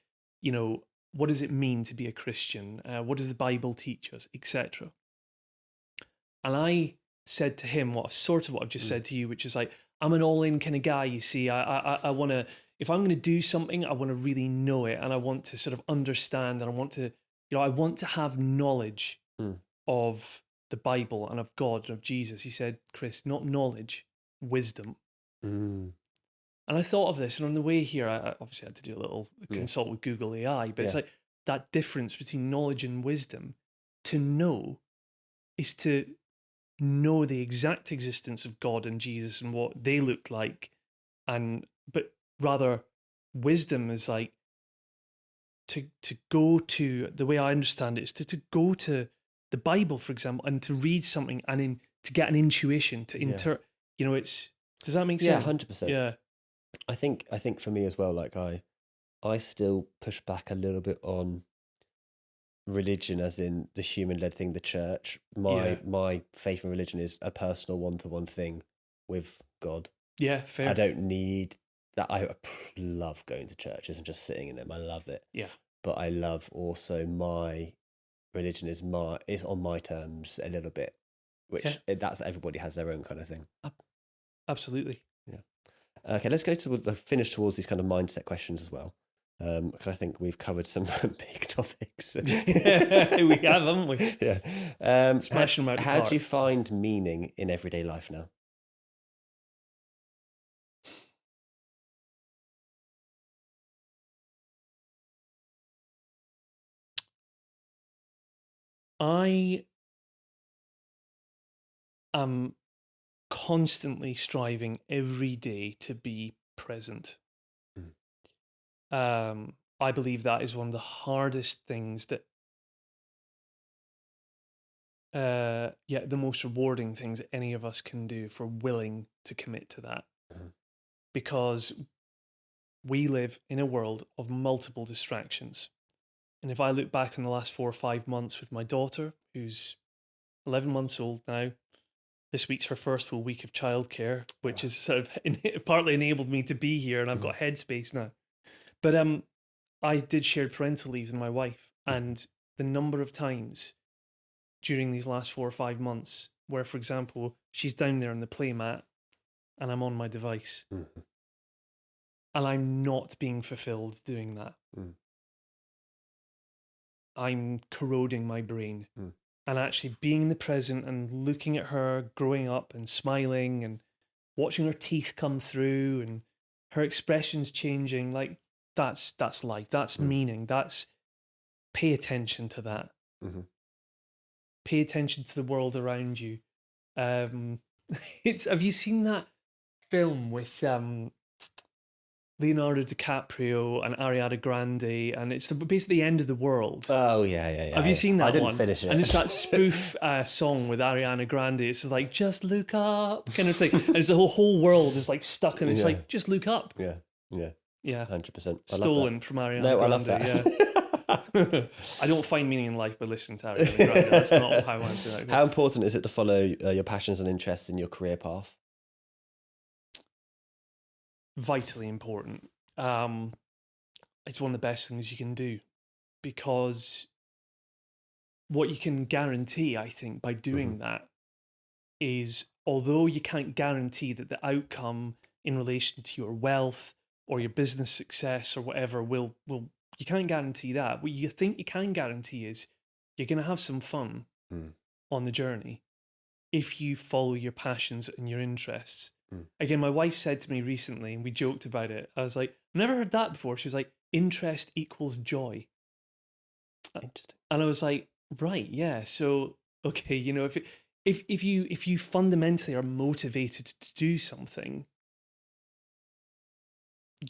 you know, what does it mean to be a Christian? What does the Bible teach us, etc. And I said to him what I've just said to you, which is like, I'm an all-in kind of guy. You see, I want to, if I'm going to do something, I want to really know it, and I want to sort of understand, and I want to, I want to have knowledge of the Bible and of God and of Jesus. He said, Kris, not knowledge, wisdom. And I thought of this, and on the way here, I obviously had to do a little consult with Google AI, but it's like that difference between knowledge and wisdom. To know is to know the exact existence of God and Jesus and what they look like, but rather wisdom is like to go to, the way I understand it is to go to the Bible, for example, and to read something and to get an intuition to it's, does that make sense? 100%. Yeah. I think for me as well, like I still push back a little bit on religion as in the human-led thing, the church. My faith in religion is a personal one-to-one thing with God. Yeah, fair. I don't need that. I love going to churches and just sitting in them. I love it. Yeah. But I love also my religion is on my terms a little bit, which that's, everybody has their own kind of thing. Absolutely. Yeah. Okay, let's go to the finish towards these kind of mindset questions as well. Because I think we've covered some big topics. We have, haven't we? Yeah. Smashing them out of the How park. do you find meaning in everyday life now? I am constantly striving every day to be present. I believe that is one of the hardest things that the most rewarding things any of us can do if we're willing to commit to that. Mhm. Because we live in a world of multiple distractions. And if I look back on the last 4 or 5 months with my daughter, who's 11 months old now, this week's her first full week of childcare, which has sort of partly enabled me to be here, and I've got headspace now. But I did shared parental leave with my wife, and the number of times during these last 4 or 5 months where, for example, she's down there on the playmat and I'm on my device Mhm. and I'm not being fulfilled doing that. Mm. I'm corroding my brain. Mm. And actually being in the present and looking at her growing up and smiling and watching her teeth come through and her expressions changing, like that's life. That's meaning. That's pay attention to that. Mm-hmm. Pay attention to the world around you. Have you seen that film with Leonardo DiCaprio and Ariana Grande, and it's basically the end of the world. Oh yeah. Have you seen that I didn't one? finish it. And it's that spoof song with Ariana Grande. It's just like, just look up kind of thing. And it's the whole world is like stuck and it's Yeah. like, just look up. Yeah. Yeah. 100%. Stolen from Ariana No, Grande. I love that. Yeah. I don't find meaning in life by listening to Ariana Grande. That's not how I'm doing it. How important is it to follow your passions and interests in your career path? Vitally important. It's one of the best things you can do, because what you can guarantee, I think, by doing that is, although you can't guarantee that the outcome in relation to your wealth or your business success or whatever will you can't guarantee that. What you think you can guarantee is you're going to have some fun on the journey if you follow your passions and your interests. Again, my wife said to me recently, and we joked about it, I was like, I've never heard that before. She was like, interest equals joy. Interesting. And I was like, right, yeah. So, okay, you know, if you fundamentally are motivated to do something,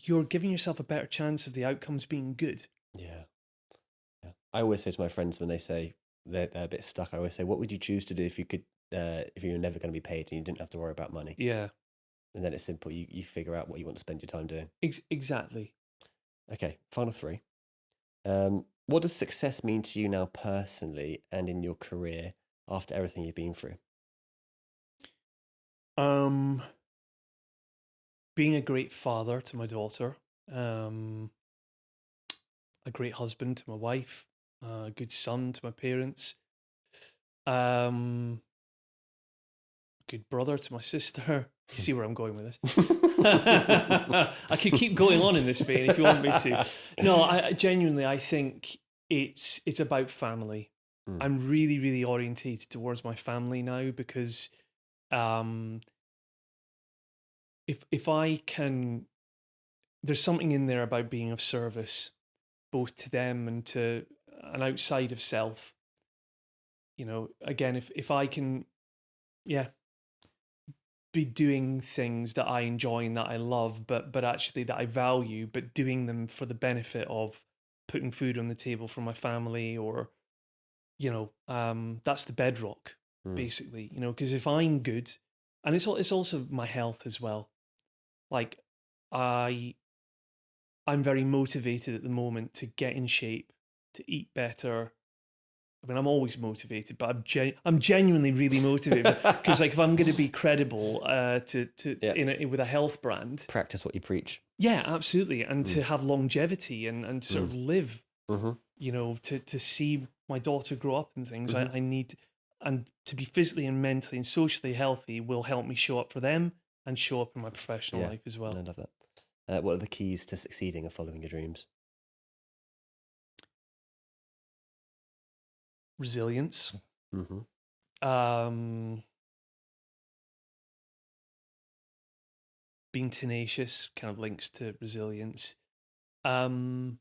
you're giving yourself a better chance of the outcomes being good. Yeah. I always say to my friends when they say they're a bit stuck, I always say, what would you choose to do if you could, if you were never going to be paid and you didn't have to worry about money? Yeah. And then it's simple. You figure out what you want to spend your time doing. Exactly. Okay, final three. What does success mean to you now personally and in your career after everything you've been through? Being a great father to my daughter, a great husband to my wife, a good son to my parents, good brother to my sister. You see where I'm going with this. I could keep going on in this vein if you want me to. No, I genuinely, I think it's about family. I'm really, really orientated towards my family now, because if I can, there's something in there about being of service, both to them and outside of self. You know, again, if I can, be doing things that I enjoy and that I love, but actually that I value, but doing them for the benefit of putting food on the table for my family, or, you know, that's the bedrock, basically, you know, because if I'm good, and it's also my health as well. Like I'm very motivated at the moment to get in shape, to eat better. I mean, I'm always motivated, but I'm genuinely really motivated, because, like, if I'm going to be credible with a health brand, Practice what you preach. yeah, absolutely, and to have longevity and sort of live, you know, to see my daughter grow up and things, I need, and to be physically and mentally and socially healthy will help me show up for them and show up in my professional life as well. I love that. What are the keys to succeeding or following your dreams? Resilience. Being tenacious kind of links to resilience. Being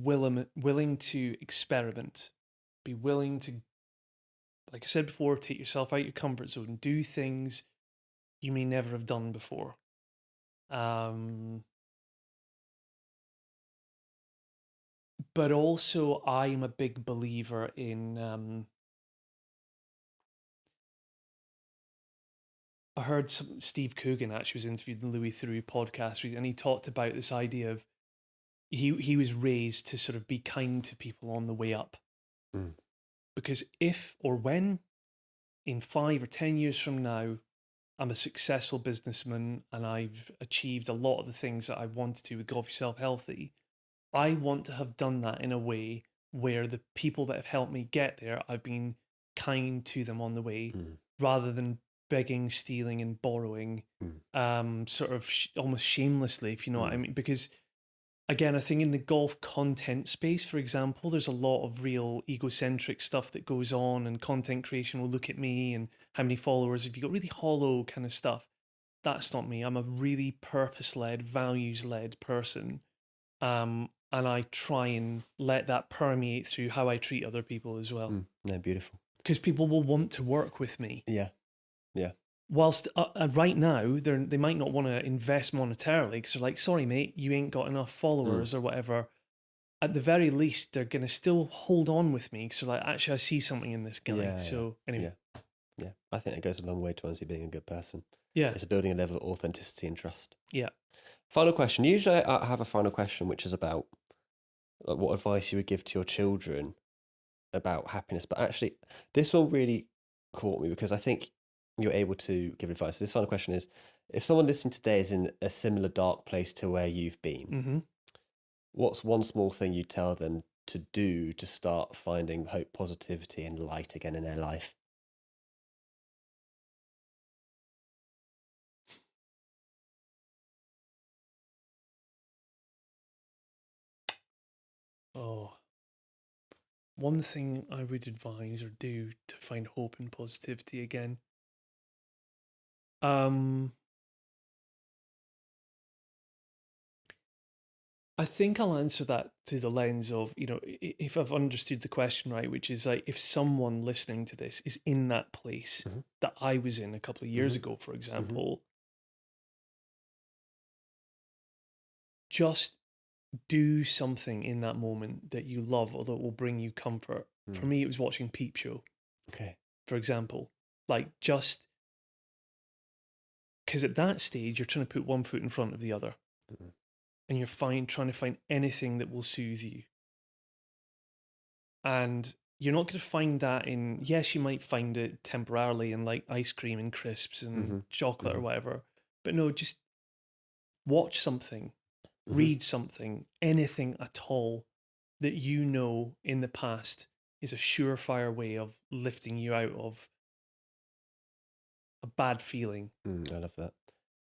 willing to experiment. Be willing to, like I said before, take yourself out your comfort zone, do things you may never have done before. But also, I am a big believer in I heard Steve Coogan actually was interviewed in the Louis Theroux podcast, and he talked about this idea of he was raised to sort of be kind to people on the way up. Mm. Because if or when in 5 or 10 years from now, I'm a successful businessman and I've achieved a lot of the things that I wanted to with Golf Yourself Healthy, I want to have done that in a way where the people that have helped me get there, I've been kind to them on the way, rather than begging, stealing, and borrowing, sort of almost shamelessly, if you know what I mean. Because again, I think in the golf content space, for example, there's a lot of real egocentric stuff that goes on, and content creation will look at me and how many followers have you got, really hollow kind of stuff. That's not me. I'm a really purpose-led, values-led person. And I try and let that permeate through how I treat other people as well. No, beautiful. Because people will want to work with me. Yeah. Whilst right now, they might not want to invest monetarily because they're like, sorry, mate, you ain't got enough followers or whatever. At the very least, they're going to still hold on with me because they're like, actually, I see something in this guy. Anyway. Yeah. I think it goes a long way to honestly being a good person. Yeah. It's building a level of authenticity and trust. Yeah. Final question. Usually I have a final question, which is about what advice you would give to your children about happiness. But actually, this one really caught me because I think you're able to give advice. This final question is, if someone listening today is in a similar dark place to where you've been, what's one small thing you tell them to do to start finding hope, positivity, and light again in their life? Oh, one thing I would advise or do to find hope and positivity again. I think I'll answer that through the lens of, if I've understood the question right, which is like, if someone listening to this is in that place that I was in a couple of years ago, for example, just do something in that moment that you love or that will bring you comfort. For me, it was watching Peep Show. Okay. For example, like just because at that stage, you're trying to put one foot in front of the other. And you're trying to find anything that will soothe you. And you're not going to find that yes, you might find it temporarily in like ice cream and crisps and chocolate or whatever. But no, just watch something, read something, anything at all that you know in the past is a surefire way of lifting you out of a bad feeling. I love that.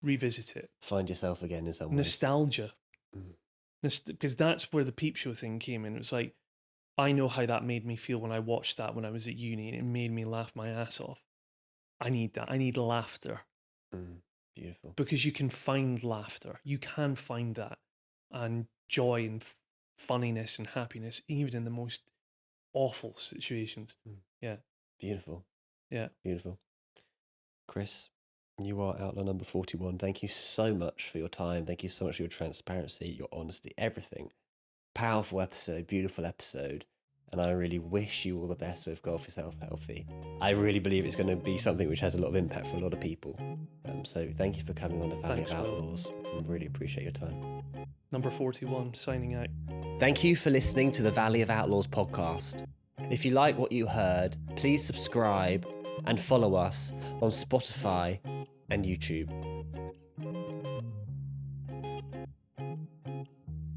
Revisit it. Find yourself again in some ways. Nostalgia. Because that's where the Peep Show thing came in. It was like, I know how that made me feel when I watched that when I was at uni, and it made me laugh my ass off. I need that. I need laughter. Beautiful. Because you can find laughter. You can find that. And joy and funniness and happiness, even in the most awful situations. Yeah. Beautiful. Yeah. Beautiful. Kris, you are Outlaw number 41. Thank you so much for your time. Thank you so much for your transparency, your honesty, everything. Powerful episode, beautiful episode. And I really wish you all the best with Golf Yourself Healthy. I really believe it's going to be something which has a lot of impact for a lot of people. So thank you for coming on the Valley of Outlaws. I really appreciate your time. Number 41, signing out. Thank you for listening to the Valley of Outlaws podcast. If you like what you heard, please subscribe and follow us on Spotify and YouTube.